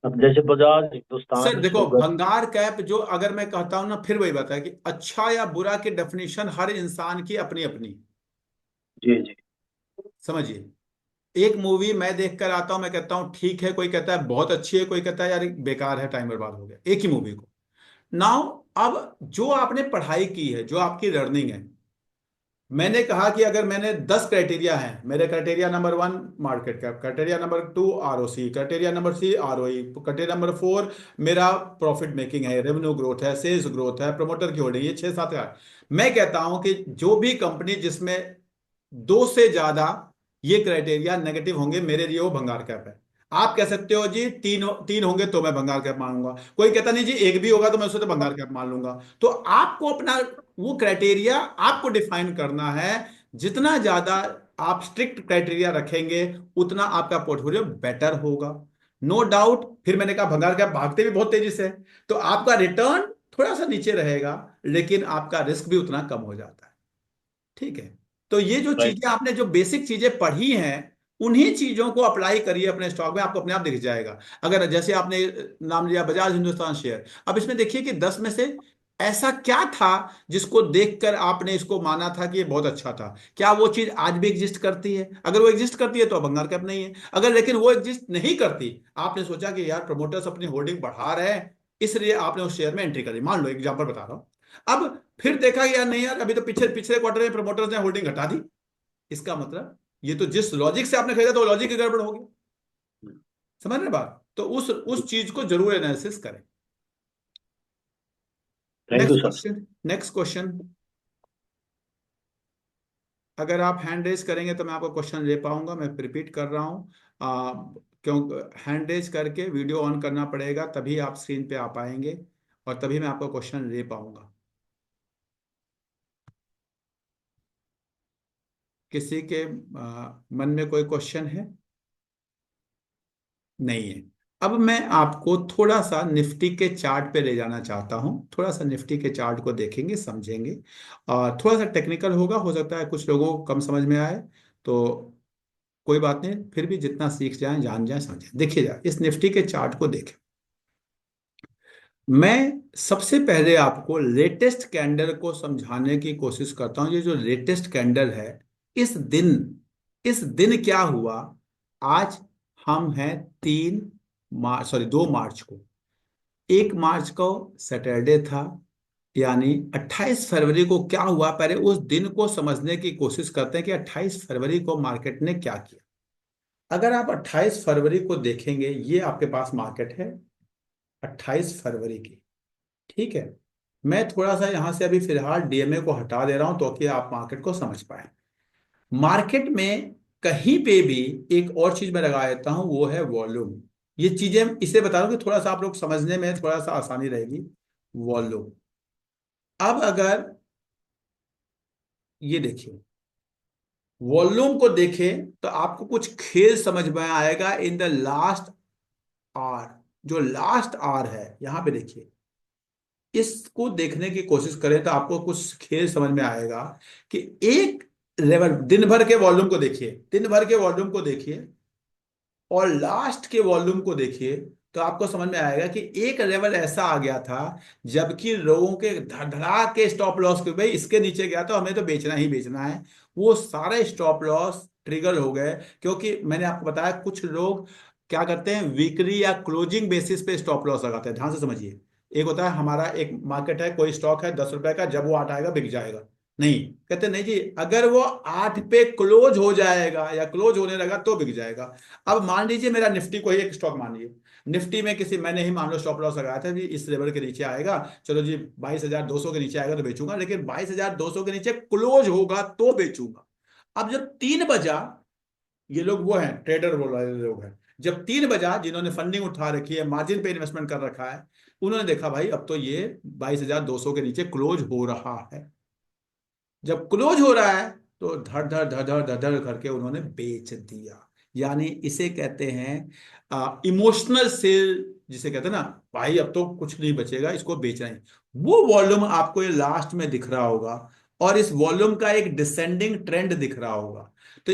अब जैसे बजाज सर हिंदुस्तान देखो, शुगर। भंगार कैप जो अगर मैं कहता हूं ना, फिर वही बात है कि अच्छा या बुरा की डेफिनेशन हर इंसान की अपनी अपनी। जी जी। समझिए, एक मूवी मैं देख कर आता हूं, मैं कहता हूं ठीक है, कोई कहता है बहुत अच्छी है, कोई कहता है यार बेकार है, टाइम बर्बाद हो गया, एक ही मूवी को। नाउ, अब जो आपने पढ़ाई की है, जो आपकी लर्निंग है, मैंने कहा कि अगर मैंने 10 क्राइटेरिया हैं, मेरे criteria number 1 market cap, criteria number 2 ROC, criteria number 3 ROE, criteria number 4 मेरा प्रॉफिट मेकिंग है, रेवेन्यू ग्रोथ है, सेल्स ग्रोथ है, प्रमोटर की होल्डिंग, ये 6 7 है। मैं कहता हूं कि जो भी कंपनी जिसमें 2 से ज्यादा ये क्राइटेरिया नेगेटिव होंगे, मेरे लिए वो भंगार कैप है। आप कह सकते हो जी तीन तीन होंगे तो मैं भंगार कैप मानूंगा, कोई कहता नहीं जी एक भी होगा तो मैं उसे तो भंगार कैप मान लूंगा। तो आपको अपना वो क्राइटेरिया आपको डिफाइन करना है। जितना ज्यादा आप स्ट्रिक्ट क्राइटेरिया रखेंगे, उतना आपका पोर्टफोलियो बेटर होगा। No doubt. फिर मैंने कहा भंगार कैप भागते भी बहुत तेजी से है, तो आपका रिटर्न थोड़ा सा नीचे रहेगा, लेकिन आपका रिस्क भी उतना कम हो जाता है। ठीक है। तो ये जो राइट। चीजें आपने जो बेसिक चीजें पढ़ी हैं, उन्हीं चीजों को अप्लाई करिए अपने स्टॉक में, आपको अपने आप दिख जाएगा। अगर जैसे आपने नाम लिया बजाज हिंदुस्तान शेयर, अब इसमें देखिए कि 10 में से ऐसा क्या था जिसको देखकर आपने इसको माना था कि ये बहुत अच्छा था। क्या वो चीज आज भी एग्जिस्ट करती है? अगर वो एग्जिस्ट करती है तो भंगार कैप नहीं है। अगर लेकिन वो एग्जिस्ट नहीं करती, आपने सोचा कि यार प्रमोटर्स अपनी होल्डिंग बढ़ा रहे हैं, इसलिए आपने उस शेयर में एंट्री करी, मान लो एग्जांपल बता रहा हूं। अब फिर देखा कि यार नहीं यार, अभी तो पिछले पिछले क्वार्टर में प्रमोटर्स ने होल्डिंग घटा दी, इसका मतलब ये तो जिस लॉजिक से आपने खरीदा तो लॉजिक की गड़बड़ होगी। समझ रहे बात? तो उस चीज को जरूर एनालिसिस करें। Thank you next sir. Question, next question. अगर आप हैंड रेज करेंगे तो मैं आपको क्वेश्चन ले पाऊंगा। मैं रिपीट कर रहा हूं, क्यों हैंड रेज करके वीडियो ऑन करना पड़ेगा, तभी आप स्क्रीन पे आ पाएंगे और तभी मैं आपको क्वेश्चन ले पाऊंगा। किसी के मन में कोई क्वेश्चन है? नहीं है। अब मैं आपको थोड़ा सा निफ्टी के चार्ट पे ले जाना चाहता हूं। थोड़ा सा निफ्टी के चार्ट को देखेंगे, समझेंगे, और थोड़ा सा टेक्निकल होगा, हो सकता है कुछ लोगों को कम समझ में आए, तो कोई बात नहीं, फिर भी जितना सीख जाएं, जान जाएं, समझें। देखिए जा इस निफ्टी के चार्ट को देखें। मैं सबसे पहले आपको लेटेस्ट कैंडल को समझाने की कोशिश करता हूं। ये जो लेटेस्ट कैंडल है, इस दिन इस दिन क्या हुआ? आज हम हैं 3 मार्च, सॉरी 2 मार्च को। 1 मार्च को सैटरडे था, यानी 28 फरवरी को क्या हुआ, पहले उस दिन को समझने की कोशिश करते हैं कि 28 फरवरी को मार्केट ने क्या किया। अगर आप 28 फरवरी को देखेंगे, ये आपके पास मार्केट है 28 फरवरी की। ठीक है। मैं थोड़ा सा यहां से अभी फिलहाल डीएमए को हटा दे रहा हूं तो कि आप मार्केट को समझ पाए। मार्केट में कहीं पे भी एक और चीज मैं लगा देता हूं, वो है वॉल्यूम। ये चीजें इसलिए बता रहा हूं कि थोड़ा सा आप लोग समझने में थोड़ा सा आसानी रहेगी। वॉल्यूम। अब अगर ये देखिए, वॉल्यूम को देखें तो आपको कुछ खेल समझ में आएगा इन द लास्ट आवर। जो लास्ट आवर है, यहां पे देखिए, इसको देखने की कोशिश करें तो आपको कुछ खेल समझ में आएगा कि एक लेवल, दिन भर के वॉल्यूम को देखिए, दिन भर के वॉल्यूम को देखिए और लास्ट के वॉल्यूम को देखिए, तो आपको समझ में आएगा कि एक लेवल ऐसा आ गया था जबकि लोगों के धड़धड़ा के स्टॉप लॉस के, भाई इसके नीचे गया तो हमें तो बेचना ही बेचना है, वो सारे स्टॉप लॉस ट्रिगर हो गए। क्योंकि मैंने आपको बताया कुछ लोग क्या करते हैं, वीकली या क्लोजिंग बेसिस पे स्टॉप लॉस लगाते हैं। ध्यान से समझिए। एक होता है हमारा एक मार्केट है, कोई स्टॉक है 10 रुपए का, जब वो 8 आएगा बिक जाएगा। नहीं, कहते नहीं जी, अगर वो 8 पे क्लोज हो जाएगा या क्लोज होने लगा तो बिक जाएगा। अब मान लीजिए मेरा निफ्टी को ही एक स्टॉक मान लीजिए, निफ्टी में किसी मैंने ही मान लो स्टॉप लॉस लगाया था जी, इस लेवल के नीचे आएगा, चलो जी 22,200 के नीचे आएगा तो बेचूंगा, लेकिन 22,200 के नीचे क्लोज होगा तो बेचूंगा। अब जब 3 बजा, ये लोग वो हैं ट्रेडर वाले लोग हैं, जब 3 बजा, जिन्होंने फंडिंग उठा रखी है, मार्जिन पे इन्वेस्टमेंट कर रखा है, उन्होंने देखा भाई अब तो ये 22,200 के नीचे क्लोज हो रहा है। जब क्लोज हो रहा है तो धड़ धड़ धड़ धड़ धड़ धड़ करके उन्होंने बेच दिया। यानी इसे कहते हैं इमोशनल सेल, जिसे कहते हैं ना, भाई अब तो कुछ नहीं बचेगा, इसको बेचना ही। वो वॉल्यूम आपको ये लास्ट में दिख रहा होगा, और इस वॉल्यूम का एक डिसेंडिंग ट्रेंड दिख रहा होगा। तो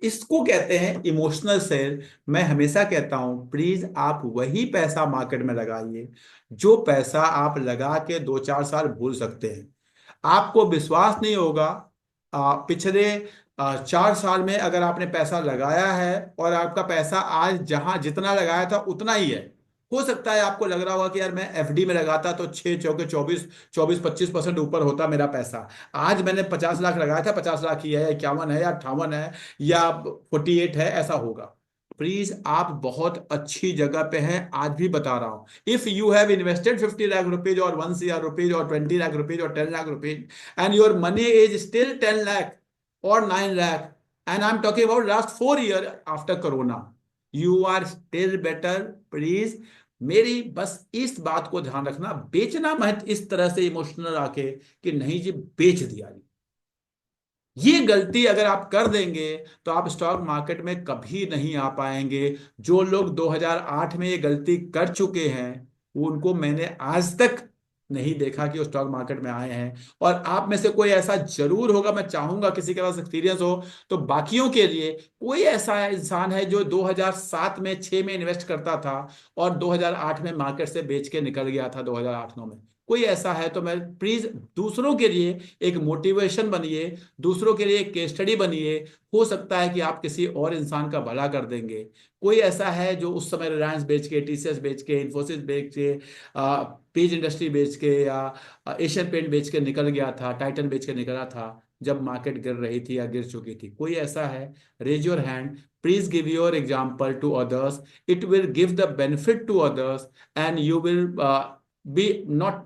इसको कहते हैं इमोशनल सेल। मैं हमेशा कहता हूं प्लीज आप वही पैसा मार्केट में लगाइए जो पैसा आप लगा के 2-4 साल भूल सकते हैं। आपको विश्वास नहीं होगा, पिछले 4 साल में अगर आपने पैसा लगाया है और आपका पैसा आज जहां जितना लगाया था उतना ही है। हो सकता है आपको लग रहा होगा कि यार मैं एफडी में लगाता तो 6 चौके 24, 24-25% ऊपर होता मेरा पैसा। आज मैंने 50 लाख लगाया था, 50 लाख ही है, 51 है या 58 है या 48 है, ऐसा होगा। प्लीज आप बहुत अच्छी जगह पे हैं, आज भी बता रहा हूं। If you have invested 50 lakh rupees और 1 CR रुपीज और 20 लाख रुपीज और 10 lakh rupees and your money is still 10 lakh or 9 lakh, and I'm talking about last 4 years after corona, you are still better। please मेरी बस इस बात को ध्यान रखना, बेचना मत इस तरह से इमोशनल आके कि नहीं जी बेच दिया जी। ये गलती अगर आप कर देंगे तो आप स्टॉक मार्केट में कभी नहीं आ पाएंगे। जो लोग 2008 में ये गलती कर चुके हैं वो उनको मैंने आज तक नहीं देखा कि वो स्टॉक मार्केट में आए हैं। और आप में से कोई ऐसा जरूर होगा, मैं चाहूंगा किसी के पास एक्सपीरियंस हो तो बाकियों के लिए कोई ऐसा इंसान है जो 2007 में 6 में इन्वेस्ट करता था और 2008 में मार्केट से बेच के निकल गया था 2008-9 में। कोई ऐसा है तो मैं प्लीज दूसरों के लिए एक मोटिवेशन बनिए, दूसरों के लिए एक केस स्टडी बनिए। हो सकता है कि आप किसी और इंसान का भला कर देंगे। कोई ऐसा है जो उस समय रिलायंस बेच के, टीसीएस बेच के, इन्फोसिस बेच के, पेज इंडस्ट्री बेच के या एशियन पेंट बेच के निकल गया था, टाइटन बेच के निकला था जब मार्केट गिर रही थी या गिर चुकी थी? कोई ऐसा है? Raise your hand. Please give your example to others. It will give the benefit to others and you will be not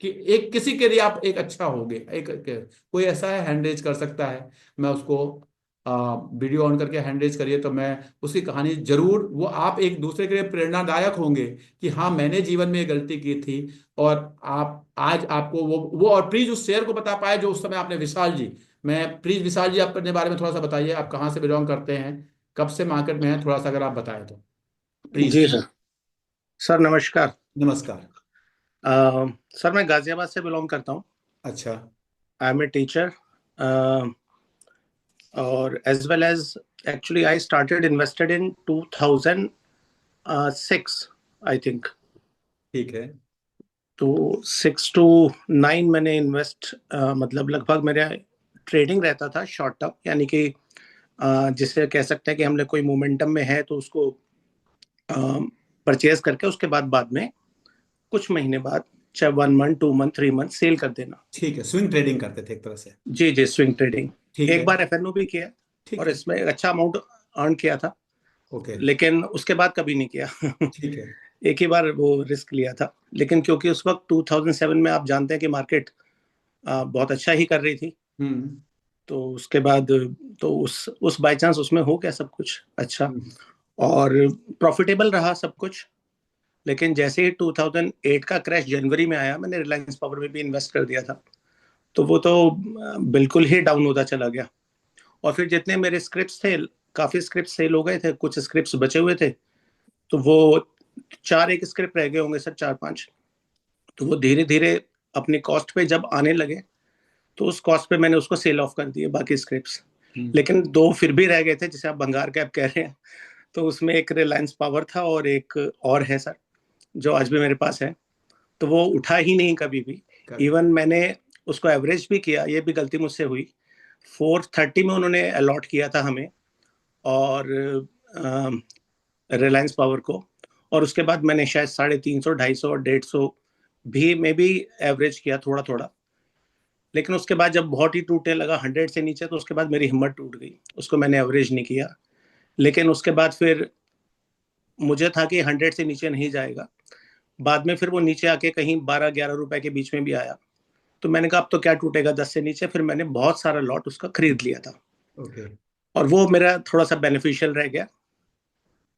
कि एक किसी के लिए आप एक अच्छा होगे। कोई ऐसा है हैंड रेज कर सकता है? मैं उसको वीडियो ऑन करके हैंड रेज करिए तो मैं उसकी कहानी जरूर, वो आप एक दूसरे के लिए प्रेरणादायक होंगे कि हाँ मैंने जीवन में ये गलती की थी। और आप आज आपको वो और प्लीज उस शेयर को बता पाए जो उस समय आपने। विशाल जी, मैं प्लीज विशाल जी आप अपने बारे में थोड़ा सा बताइए, आप कहाँ से बिलोंग करते हैं, कब से मार्केट में हैं, थोड़ा सा अगर आप बताएं तो प्लीज। Ji sir. सर नमस्कार। नमस्कार। सर मैं गाजियाबाद से बिलोंग करता हूँ। अच्छा। आई एम ए टीचर और as well as actually I started invested in 2006 I think. ठीक है। तो 6 to 9 मैंने इन्वेस्ट मतलब लगभग मेरा ट्रेडिंग रहता था शॉर्ट टर्म, यानी कि जिसे कह सकते हैं कि हमने कोई मोमेंटम में है तो उसको परचेज करके उसके बाद में कुछ महीने बाद, चाहे 1 month 2 month 3 month सेल कर देना। ठीक है, स्विंग ट्रेडिंग करते थे एक तरह से। जी जी, स्विंग ट्रेडिंग। ठीक एक है। बार एफएनओ भी किया ठीक और है। इसमें एक अच्छा अमाउंट अर्न किया था, ओके। लेकिन उसके बाद कभी नहीं किया। ठीक है। एक ही बार वो रिस्क लिया था, लेकिन क्योंकि उस वक्त 2007 में आप जानते हैं कि मार्केट बहुत अच्छा ही कर रही थी, तो उसके बाद तो उस बाय चांस उसमें हो गया सब कुछ अच्छा और प्रॉफिटेबल रहा सब कुछ। लेकिन जैसे ही 2008 का क्रैश जनवरी में आया, मैंने रिलायंस पावर में भी इन्वेस्ट कर दिया था, तो वो तो बिल्कुल ही डाउन होता चला गया। और फिर जितने मेरे स्क्रिप्ट्स थे, काफी स्क्रिप्ट सेल हो गए थे, कुछ स्क्रिप्ट्स बचे हुए थे, तो वो 4 स्क्रिप्ट रह गए होंगे सर, 4-5। तो वो धीरे धीरे अपनी कॉस्ट पे जब आने लगे तो उस कॉस्ट पे मैंने उसको सेल ऑफ कर दिए बाकी स्क्रिप्ट्स। लेकिन 2 फिर भी रह गए थे, जिसे आप भंगार कैप कह रहे हैं। तो उसमें एक रिलायंस पावर था और एक और है सर, जो आज भी मेरे पास है। तो वो उठा ही नहीं कभी भी। इवन मैंने उसको एवरेज भी किया, ये भी गलती मुझसे हुई। 430 में उन्होंने अलॉट किया था हमें और रिलायंस पावर को, और उसके बाद मैंने शायद 350, 250 और 150 भी में भी एवरेज किया थोड़ा थोड़ा। लेकिन उसके बाद जब बहुत ही टूटने लगा 100 से नीचे, तो उसके बाद मेरी हिम्मत टूट गई, उसको मैंने एवरेज नहीं किया। लेकिन उसके बाद फिर मुझे था कि 100 से नीचे नहीं जाएगा। बाद में फिर वो नीचे आके कहीं 12-11 रुपए के बीच में भी आया, तो मैंने कहा अब तो क्या टूटेगा 10 से नीचे। फिर मैंने बहुत सारा लॉट उसका खरीद लिया था। ओके। और वो मेरा थोड़ा सा बेनिफिशियल रह गया।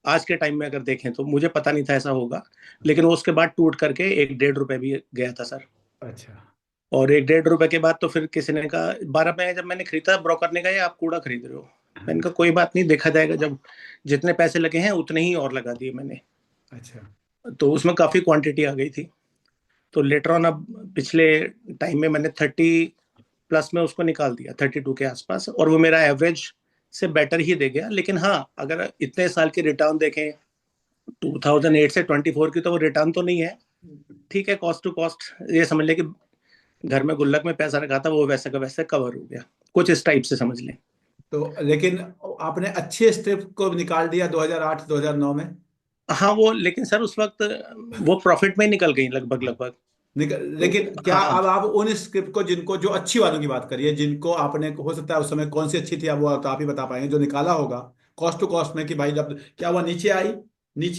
आज के टाइम में अगर देखें तो मुझे पता नहीं था ऐसा होगा, लेकिन वो उसके बाद टूट करके 1-1.5 रुपए भी गया था सर। अच्छा। और 1-1.5 रुपए के बाद तो फिर किसी ने कहा 12 में जब मैंने खरीदा, ब्रोकर ने कहा ये आप कूड़ा खरीद रहे हो। मैंने कहा कोई बात नहीं, देखा जाएगा, जब जितने पैसे लगे हैं उतने ही और लगा दिए मैंने। अच्छा। तो उसमें काफी क्वांटिटी आ गई थी। तो लेटर ऑन अब पिछले टाइम में मैंने 30+ में उसको निकाल दिया, 32 के आसपास, और वो मेरा एवरेज से बेटर ही दे गया। लेकिन हाँ, अगर इतने साल की रिटर्न देखें 2008 से 24 की, तो वो रिटर्न तो नहीं है। ठीक है, कॉस्ट टू कॉस्ट ये समझ ले कि घर में गुल्लक में पैसा रखा था, वो वैसे का वैसे कवर हो गया, कुछ इस टाइप से समझ लें। तो लेकिन आपने अच्छे स्टेप को निकाल दिया 2008 2009 में। हाँ वो, लेकिन सर उस वक्त वो प्रॉफिट में ही निकल गई लगभग लगभग। लेकिन तो क्या हाँ, अब आप उन स्क्रिप्ट को, जिनको, जो अच्छी वालों की बात करिए, जिनको आपने, हो सकता है उस समय कौन सी अच्छी थी, अब वो तो आप ही बता पाएंगे, जो निकाला होगा कॉस्ट टू कॉस्ट में, कि भाई जब क्या हुआ, नीचे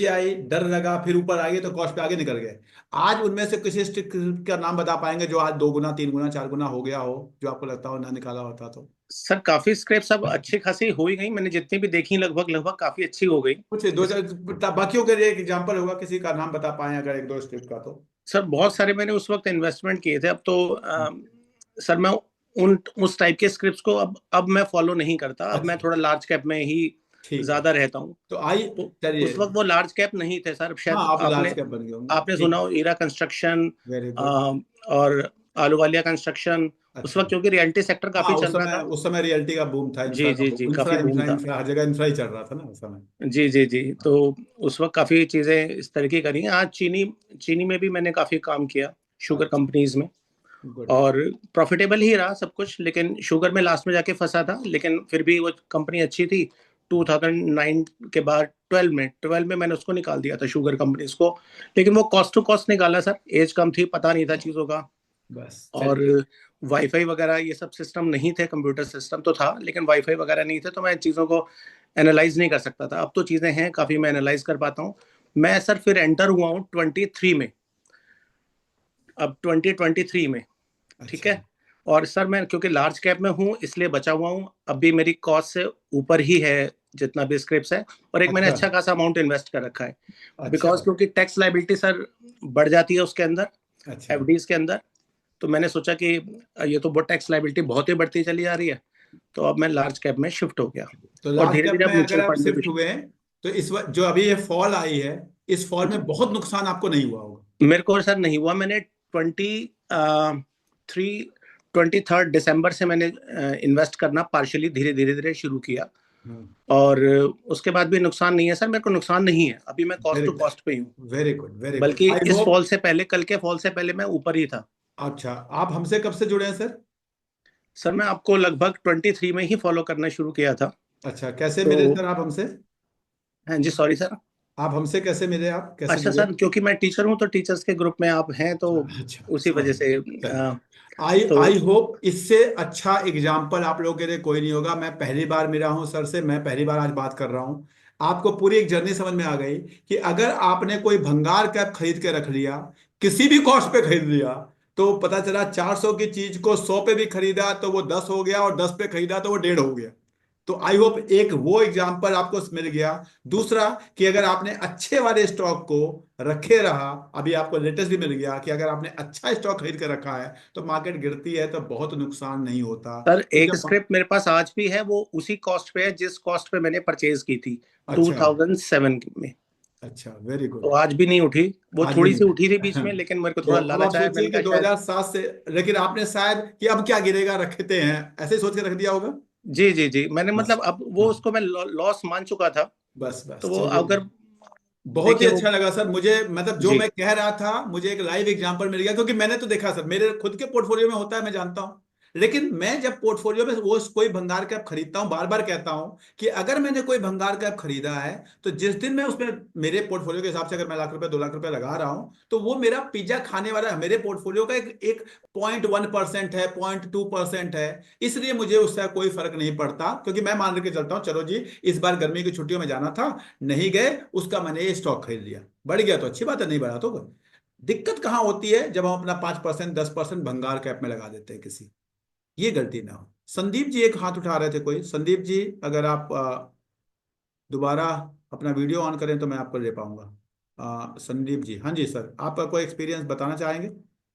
आई डर लगा, फिर ऊपर आ गई तो कॉस्ट पे आगे निकल गए। आज उनमें से किसी स्क्रिप्ट का नाम बता पाएंगे जो आज 2 गुना 3 गुना 4 गुना हो गया हो, जो आपको लगता हो ना निकाला होता तो? सर काफी स्क्रेप्स अब अच्छी खासी हो ही गई, मैंने जितनी भी देखी लगभग लगभग काफी अच्छी हो गई। कुछ दो चार बाकियों के लिए एक एग्जाम्पल होगा, किसी का नाम बता पाए अगर एक दो स्क्रिप्ट का तो? सर बहुत सारे मैंने उस वक्त इन्वेस्टमेंट किए थे। अब तो सर मैं उन उस टाइप के स्क्रिप्ट्स को अब मैं फॉलो नहीं करता। अब मैं थोड़ा लार्ज कैप में ही ठीक है। ज्यादा रहता हूँ। तो आई तो चलिए। उस वक्त वो लार्ज कैप नहीं थे सर, हाँ, शायद आप लार्ज आपने कैप बन गए होंगे। आपने ठीक सुना है। हो ईरा कंस्ट्रक्शन वेरी गुड। और आलूवालिया कंस्ट्रक्शन। उस अच्छा। वक्त क्योंकि रियलिटी सेक्टर हाँ, काफी उस चल रहा समय था। उस समय रियल्टी का बूम था, इंफ्रा जी का जी बूम, जी, इंफ्रा काफी बूम इंफ्रा था। इंफ्रा हर जगह इंफ्रा ही चल रहा था ना उस समय। जी जी जी, तो उस वक्त काफी चीजें इस तरह की करी हैं। आज चीनी चीनी में भी मैंने काफी काम किया, शुगर अच्छा। कंपनीज में। गुड। और प्रॉफिटेबल ही रहा सब कुछ, लेकिन शुगर में लास्ट में जाके फंसा था। लेकिन फिर भी वो कंपनी अच्छी थी। 2009 के बाद 12 में मैंने उसको निकाल दिया था, शुगर कंपनीज को। लेकिन वो कॉस्ट टू कॉस्ट निकाला सर, एज कम थी, पता नहीं था चीज़ों का। बस और चलिए। वाईफाई वगैरह ये सब सिस्टम नहीं थे, कंप्यूटर सिस्टम तो था लेकिन वाईफाई वगैरह नहीं थे, तो मैं चीज़ों को एनालाइज नहीं कर सकता था। अब तो चीज़ें हैं काफ़ी, मैं एनालाइज कर पाता हूँ। मैं सर फिर एंटर हुआ हूँ 23 में, अब 2023 में। ठीक अच्छा। है। और सर मैं क्योंकि लार्ज कैप में हूँ इसलिए बचा हुआ हूँ, अभी मेरी कॉस्ट से ऊपर ही है जितना भी स्क्रिप्ट है। और एक मैंने अच्छा। अच्छा खासा अमाउंट इन्वेस्ट कर रखा है। अच्छा। बिकॉज क्योंकि टैक्स लाइबिलिटी सर बढ़ जाती है उसके अंदर, अच्छा। एफडीज के अंदर। तो मैंने सोचा कि ये तो बहुत टैक्स लाइबिलिटी बहुत ही बढ़ती चली जा रही है, तो अब मैं लार्ज कैप में शिफ्ट हो गया। तो और लार्ज धीरे कैप धीरे में अब अगर म्यूचुअल आप फंड में भी शिफ्ट हुए हैं, तो इस वक्त जो अभी ये फॉल आई है, इस फॉल में बहुत नुकसान आपको नहीं हुआ होगा? मेरे को सर नहीं हुआ। मैंने 23 दिसंबर से मैंने इन्वेस्ट करना पार्शियली धीरे धीरे धीरे शुरू किया। और उसके बाद भी नुकसान नहीं है सर, मेरे को नुकसान नहीं है। अभी मैं cost very to good. Cost पे ही हूँ, वेरी गुड। Very good. बल्कि आई इस होप। फॉल से पहले, कल के फॉल से पहले मैं ऊपर ही था। अच्छा, आप हमसे कब से जुड़े हैं सर? सर मैं आपको लगभग 23 में ही फॉलो करना शुरू किया था। अच्छा, कैसे तो मिले सर आप हमसे? हाँ जी, सॉरी सर। आप हमसे कैसे मिले, आप कैसे अच्छा जुड़े? सर, क्योंकि मैं टीचर हूँ तो टीचर्स के ग्रुप में आप हैं, तो अच्छा, उसी समझ वजह गया। से चलिए। आई तो आई होप इससे अच्छा एग्जाम्पल आप लोगों के लिए कोई नहीं होगा। मैं पहली बार मिला हूं सर से, मैं पहली बार आज बात कर रहा हूं। आपको पूरी एक जर्नी समझ में आ गई कि अगर आपने कोई भंगार कैप खरीद के रख लिया, किसी भी कॉस्ट पे खरीद लिया, तो पता चला 400 की चीज को 100 पे भी खरीदा तो वो 10 हो गया, और 10 पे खरीदा तो वो 1.5 हो गया। तो आई होप एक वो एग्जाम्पल आपको मिल गया। दूसरा, कि अगर आपने अच्छे वाले स्टॉक को रखे रहा, अभी आपको लेटेस्ट भी मिल गया कि अगर आपने अच्छा स्टॉक खरीद कर रखा है तो मार्केट गिरती है तो बहुत नुकसान नहीं होता। सर तो एक जब, स्क्रिप्ट मेरे पास आज भी है, वो उसी कॉस्ट पे है जिस कॉस्ट पे मैंने परचेज की थी अच्छा। 2007 में। अच्छा, वेरी तो गुड। आज भी नहीं उठी, वो आज भी थोड़ी सी नहीं। उठी थी बीच में, लेकिन मेरे को तो थोड़ा अब आप लालच आया, सोचिए मैंने कि कहा शायद। 2007 से, लेकिन आपने शायद कि अब क्या गिरेगा रखते हैं, ऐसे ही सोच के रख दिया होगा। जी जी जी, मैंने बस। मतलब अब वो हाँ। उसको मैं लॉस मान चुका था। बस बस तो वो चलिए। अगर बहुत ही देखिए वो। अच्छा लगा सर मुझे, मतलब जो जी मैं कह रहा था, मुझे एक लाइव एग्जांपल मिल गया, क्योंकि मैंने तो देखा सर, मेरे खुद के पोर्टफोलियो में होता है, मैं जानता हूं। लेकिन मैं जब पोर्टफोलियो में वो कोई भंगार कैप खरीदता हूं, बार बार कहता हूं कि अगर मैंने कोई भंगार कैप खरीदा है, तो जिस दिन मैं उसमें, मेरे पोर्टफोलियो के हिसाब से अगर मैं लाख रुपए 2 लाख रुपए लगा रहा हूं, तो वो मेरा पिज्जा खाने वाला मेरे पोर्टफोलियो का एक 0.1% है, 0.2% है। इसलिए मुझे उससे कोई फर्क नहीं पड़ता, क्योंकि मैं मान के चलता हूं, चलो जी इस बार गर्मी की छुट्टियों में जाना था, नहीं गए, उसका मैंने ये स्टॉक खरीद लिया, बढ़ गया तो अच्छी बात है, नहीं बढ़ा तो कोई दिक्कत कहाँ होती है, जब हम अपना 5% 10% भंगार कैप में लगा देते हैं किसी, ये गलती ना हो। संदीप जी एक हाथ उठा रहे थे कोई, संदीप जी अगर आप दोबारा अपना वीडियो ऑन करें तो मैं आपको ले पाऊंगा। संदीप जी, हाँ जी सर, आपका कोई एक्सपीरियंस बताना चाहेंगे?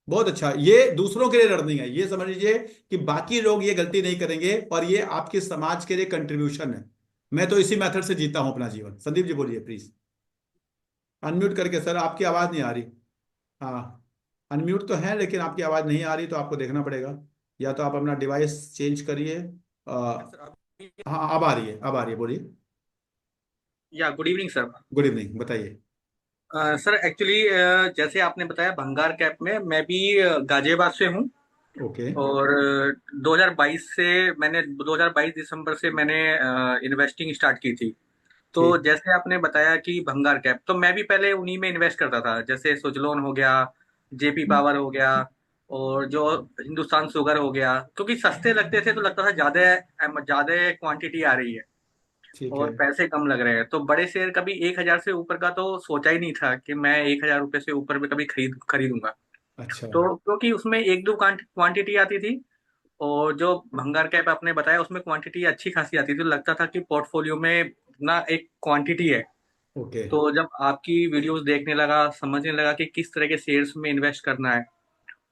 बहुत अच्छा। ये दूसरों के लिए लर्निंग है, ये समझ लीजिए कि बाकी लोग ये गलती नहीं करेंगे और ये आपके समाज के लिए कंट्रीब्यूशन है। मैं तो इसी मेथड से जीता हूं अपना जीवन। संदीप जी बोलिए प्लीज, अनम्यूट करके। सर आपकी आवाज नहीं आ रही। हाँ, अनम्यूट तो है लेकिन आपकी आवाज नहीं आ रही, तो आपको देखना पड़ेगा, या तो आप अपना डिवाइस चेंज करिए। सर आप हाँ, अब आ रही है, अब आ रही है, बोलिए। या good evening sir. Good evening, बताइए। सर एक्चुअली जैसे आपने बताया भंगार कैप में मैं भी गाजियाबाद से हूँ। ओके। और 2022 से मैंने 2022 दिसंबर से मैंने इन्वेस्टिंग स्टार्ट की थी। तो ठीक। जैसे आपने बताया कि भंगार कैप, तो मैं भी पहले उन्हीं में इन्वेस्ट करता था, जैसे सुजलोन हो गया, जेपी पावर हो गया, और जो हिंदुस्तान शुगर हो गया, क्योंकि सस्ते लगते थे तो लगता था ज्यादा ज्यादा क्वांटिटी आ रही है ठीक और है। पैसे कम लग रहे हैं। तो बड़े शेयर कभी 1,000 से ऊपर का तो सोचा ही नहीं था कि मैं 1,000 रुपये से ऊपर में कभी खरीदूंगा। अच्छा। तो क्योंकि उसमें एक दो क्वांटिटी आती थी, और जो भंगार कैप आपने बताया उसमें क्वांटिटी अच्छी खासी आती थी, तो लगता था कि पोर्टफोलियो में ना एक क्वांटिटी है। ओके। तो जब आपकी वीडियोस देखने लगा, समझने लगा कि किस तरह के शेयर्स में इन्वेस्ट करना है,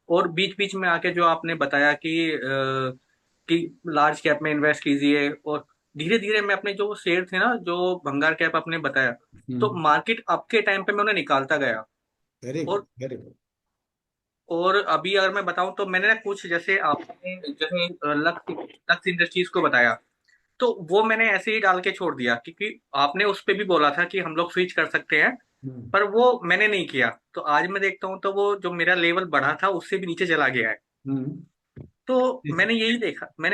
और बीच बीच में आके जो आपने बताया कि लार्ज कैप में इन्वेस्ट कीजिए, और धीरे धीरे मैं अपने जो शेयर थे ना, जो भंगार कैप आपने बताया, तो हम्म। मार्केट अप के टाइम पे मैं उन्हें निकालता गया। वेरी गुड, और वेरी गुड। और अभी अगर मैं बताऊं तो मैंने ना कुछ, जैसे आपने जैसे लक्स लक्स इंडस्ट्रीज को बताया, तो वो मैंने ऐसे ही डाल के छोड़ दिया, क्योंकि आपने उस पे भी बोला था कि हम लोग स्विच कर सकते हैं, हम्म। पर वो मैंने नहीं किया। तो आज मैं देखता हूँ तो वो जो मेरा लेवल बढ़ा था उससे भी नीचे चला गया है। हम्म। तो इस- मैंने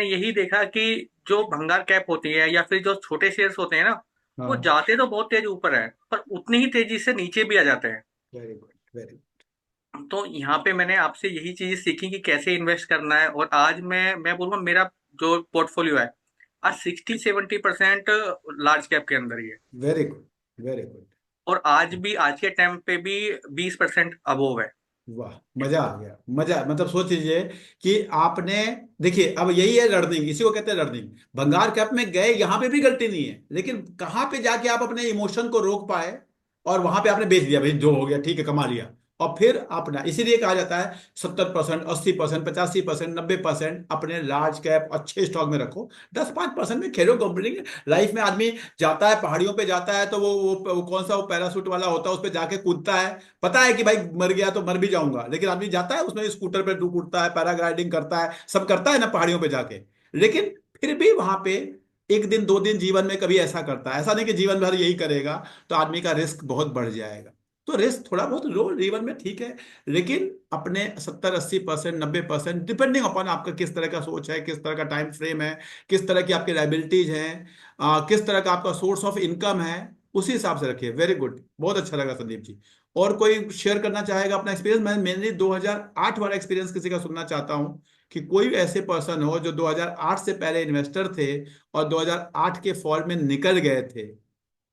यही देखा कि जो भंगार कैप होती है या फिर जो छोटे शेयर्स होते हैं ना, वो हाँ। जाते तो बहुत तेज ऊपर है, पर उतनी ही तेजी से नीचे भी आ जाते हैं। Very good, very. तो यहाँ पे मैंने आपसे यही चीज सीखी कि कैसे इन्वेस्ट करना है, और आज मैं बोलूँगा मेरा जो पोर्टफोलियो है आज 60-70% लार्ज कैप के अंदर ही है। Very good, very good. और आज के टाइम पे भी 20% अबोव है। वाह, मजा आ गया, मजा। मतलब सोच लीजिए कि आपने, देखिए अब यही है लर्निंग, इसी को कहते हैं लर्निंग। भंगार कैप में गए, यहां पे भी गलती नहीं है, लेकिन कहां पे जाके आप अपने इमोशन को रोक पाए और वहां पे आपने बेच दिया, भाई जो हो गया ठीक है, कमा लिया। और फिर अपना, इसीलिए कहा जाता है 70%, 80%, 85%, 90% अपने लार्ज कैप अच्छे स्टॉक में रखो। 10-5% में खेलो कंपनी। लाइफ में आदमी जाता है, पहाड़ियों पे जाता है, तो वो कौन सा वो पैरासूट वाला होता है, उस पर जाके कूदता है। पता है कि भाई मर गया तो मर भी जाऊंगा, लेकिन आदमी जाता है उसमें, स्कूटर पे उड़ता है, पैराग्लाइडिंग करता है, सब करता है ना पहाड़ियों पे जाके। लेकिन फिर भी वहां पे एक दिन 2 दिन जीवन में कभी ऐसा करता है, ऐसा नहीं कि जीवन भर यही करेगा। तो आदमी का रिस्क बहुत बढ़ जाएगा। तो रिस्क थोड़ा बहुत लो जीवन में, ठीक है, लेकिन अपने 70-80%, 90% डिपेंडिंग अपॉन आपका किस तरह का सोच है, किस तरह का टाइम फ्रेम है, किस तरह की आपकी लाइबिलिटीज हैं, किस तरह का आपका सोर्स ऑफ इनकम है, उसी हिसाब से रखिए। वेरी गुड, बहुत अच्छा लगा संदीप जी। और कोई शेयर करना चाहेगा अपना एक्सपीरियंस? मैं मेनली 2008 वाला एक्सपीरियंस किसी का सुनना चाहता हूं, कि कोई ऐसे पर्सन हो जो 2008 से पहले इन्वेस्टर थे और 2008 के फॉल में निकल गए थे।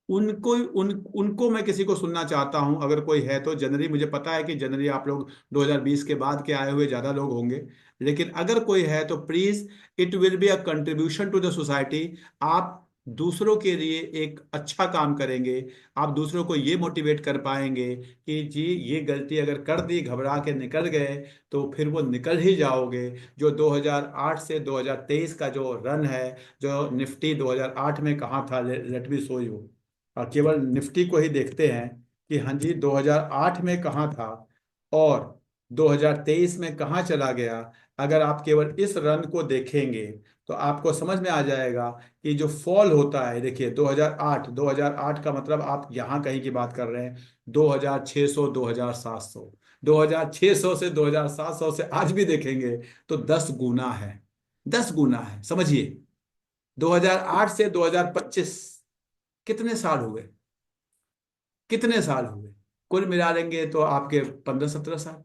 उनको मैं किसी को सुनना चाहता हूं, अगर कोई है तो। जनरली मुझे पता है कि जनरली आप लोग 2020 के बाद के आए हुए ज्यादा लोग होंगे, लेकिन अगर कोई है तो please, it will be a contribution to the society. आप दूसरों के लिए एक अच्छा काम करेंगे, आप दूसरों को ये मोटिवेट कर पाएंगे कि जी ये गलती अगर कर दी, घबरा के निकल गए, तो फिर वो निकल ही जाओगे। जो 2008 से 2023 का जो रन है, जो निफ्टी 2008 में कहाँ था, लेट मी शो यू। और केवल निफ्टी को ही देखते हैं कि हाँ जी 2008 में कहाँ था और 2023 में कहाँ चला गया। अगर आप केवल इस रन को देखेंगे तो आपको समझ में आ जाएगा कि जो फॉल होता है, देखिए 2008 का मतलब आप यहाँ कहीं की बात कर रहे हैं, 2600, 2700, 2600 से 2700 से आज भी देखेंगे तो 10 गुना है। 10 गुना है, समझिए। 2008 से 2025 कितने साल हुए? कितने साल हुए? कुल मिला लेंगे तो आपके 15-17 साल।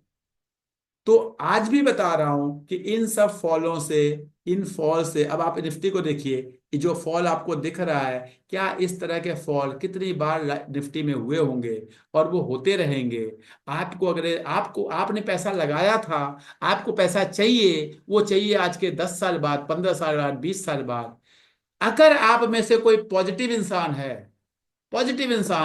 तो आज भी बता रहा हूं कि इन सब फॉलों से, इन फॉल से, अब आप निफ्टी को देखिए, ये जो फॉल आपको दिख रहा है, क्या इस तरह के फॉल कितनी बार निफ्टी में हुए होंगे और वो होते रहेंगे। आपको, अगर आपको, आपने पैसा लगाया था, आपको पैसा चाहिए, वो चाहिए आज के 10 साल बाद, 15 साल बाद, 20 साल बाद। अगर आप में से कोई पॉजिटिव इंसान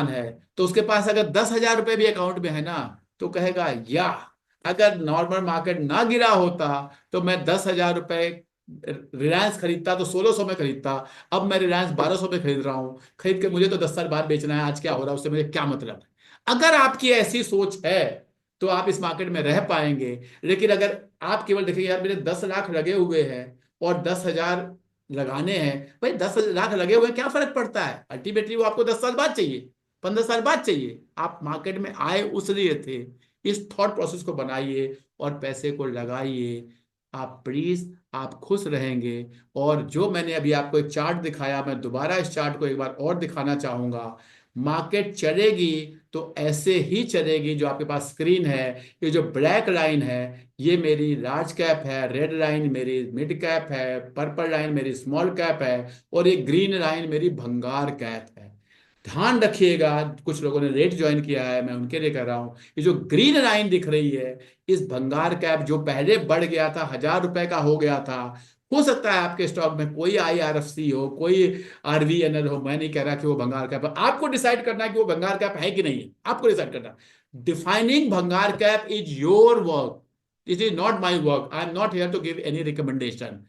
है, तो उसके पास अगर 10,000 रुपए भी अकाउंट में है ना, तो कहेगा या अगर नॉर्मल मार्केट ना गिरा होता तो मैं 10,000 रुपए रिलायंस खरीदता तो 1600 में खरीदता। अब मैं रिलायंस 1200 में खरीद रहा हूँ, खरीद के मुझे तो 10 साल बाद बेचना है, आज क्या हो रहा है उससे मुझे क्या मतलब है। अगर आपकी ऐसी सोच है तो आप इस मार्केट में रह पाएंगे। लेकिन अगर आप केवल देखेंगे यार मेरे 10 लाख लगे हुए हैं और 10,000 लगाने हैं, भाई 10 लाख लगे हुए हैं, क्या फर्क पड़ता है, अल्टीमेटली वो आपको 10 साल बाद चाहिए, 15 साल बाद चाहिए। आप मार्केट में आए उस लिए थे। इस थॉट प्रोसेस को बनाइए और पैसे को लगाइए। आप प्लीज, आप खुश रहेंगे। और जो मैंने अभी आपको एक चार्ट दिखाया, मैं दोबारा इस चार्ट को एक बार और दिखाना चाहूंगा। मार्केट चलेगी तो ऐसे ही चलेगी, जो आपके पास स्क्रीन है, ये जो ब्लैक लाइन है ये मेरी लार्ज कैप है, रेड लाइन मेरी मिड कैप है, पर्पल लाइन मेरी स्मॉल कैप है और ये ग्रीन लाइन मेरी भंगार कैप है। ध्यान रखिएगा, कुछ लोगों ने लेट ज्वाइन किया है, मैं उनके लिए कह रहा हूं, ये जो ग्रीन लाइन दिख रही है, इस भंगार कैप जो पहले बढ़ गया था, 1,000 रुपए का हो गया था। हो सकता है आपके स्टॉक में कोई IRFC हो, कोई RVNL हो, मैं नहीं कह रहा कि वो भंगार कैप है। आपको डिसाइड करना है कि वो भंगार कैप है कि नहीं है, आपको डिसाइड करना। डिफाइनिंग भंगार cap is your work, it is not my work. I am not here to give any recommendation.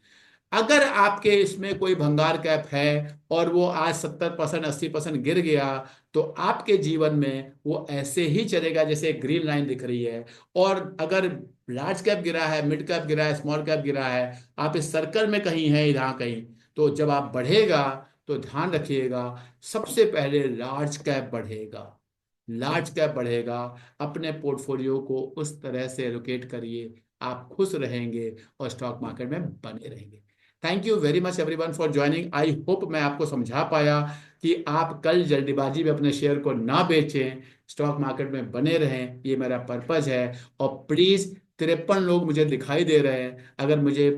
अगर आपके इसमें कोई भंगार कैप है और वो आज 70% 80% गिर गया, तो आपके जीवन में वो ऐसे ही चलेगा जैसे ग्रीन लाइन दिख रही है। और अगर लार्ज कैप गिरा है, मिड कैप गिरा है, स्मॉल कैप गिरा है, आप इस सर्कल में कहीं हैं यहाँ कहीं, तो जब आप बढ़ेगा तो ध्यान रखिएगा, सबसे पहले लार्ज कैप बढ़ेगा। लार्ज कैप बढ़ेगा। अपने पोर्टफोलियो को उस तरह से एलोकेट करिए, आप खुश रहेंगे और स्टॉक मार्केट में बने रहेंगे। Thank you very much everyone for joining. I hope मैं आपको समझा पाया कि आप कल जल्दबाजी में अपने शेयर को ना बेचें, स्टॉक मार्केट में बने रहें, ये मेरा पर्पज है। और प्लीज, 53 लोग मुझे दिखाई दे रहे हैं, अगर मुझे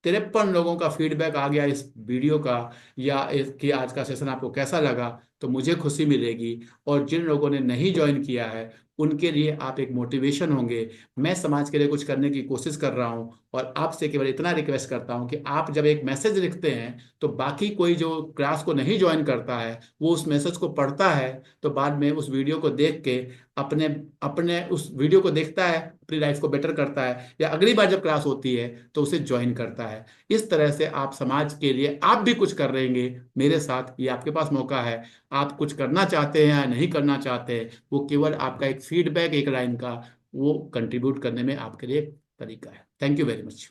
53 लोगों का फीडबैक आ गया इस वीडियो का, या कि आज का सेशन आपको कैसा लगा, तो मुझे खुशी मिलेगी। और जिन लोगों ने नहीं ज्वाइन किया है उनके लिए आप एक मोटिवेशन होंगे। मैं समाज के लिए कुछ करने की कोशिश कर रहा हूं और आपसे केवल इतना रिक्वेस्ट करता हूं कि आप जब एक मैसेज लिखते हैं तो बाकी कोई जो क्लास को नहीं ज्वाइन करता है वो उस मैसेज को पढ़ता है, तो बाद में उस वीडियो को देख के अपने अपने उस वीडियो को देखता है, अपनी लाइफ को बेटर करता है, या अगली बार जब क्लास होती है तो उसे ज्वाइन करता है। इस तरह से आप समाज के लिए आप भी कुछ कर रहेंगे मेरे साथ। ये आपके पास मौका है, आप कुछ करना चाहते हैं या नहीं करना चाहते, वो केवल आपका एक फीडबैक, एक लाइन का, वो कंट्रीब्यूट करने में आपके लिए एक तरीका है। Thank you very much.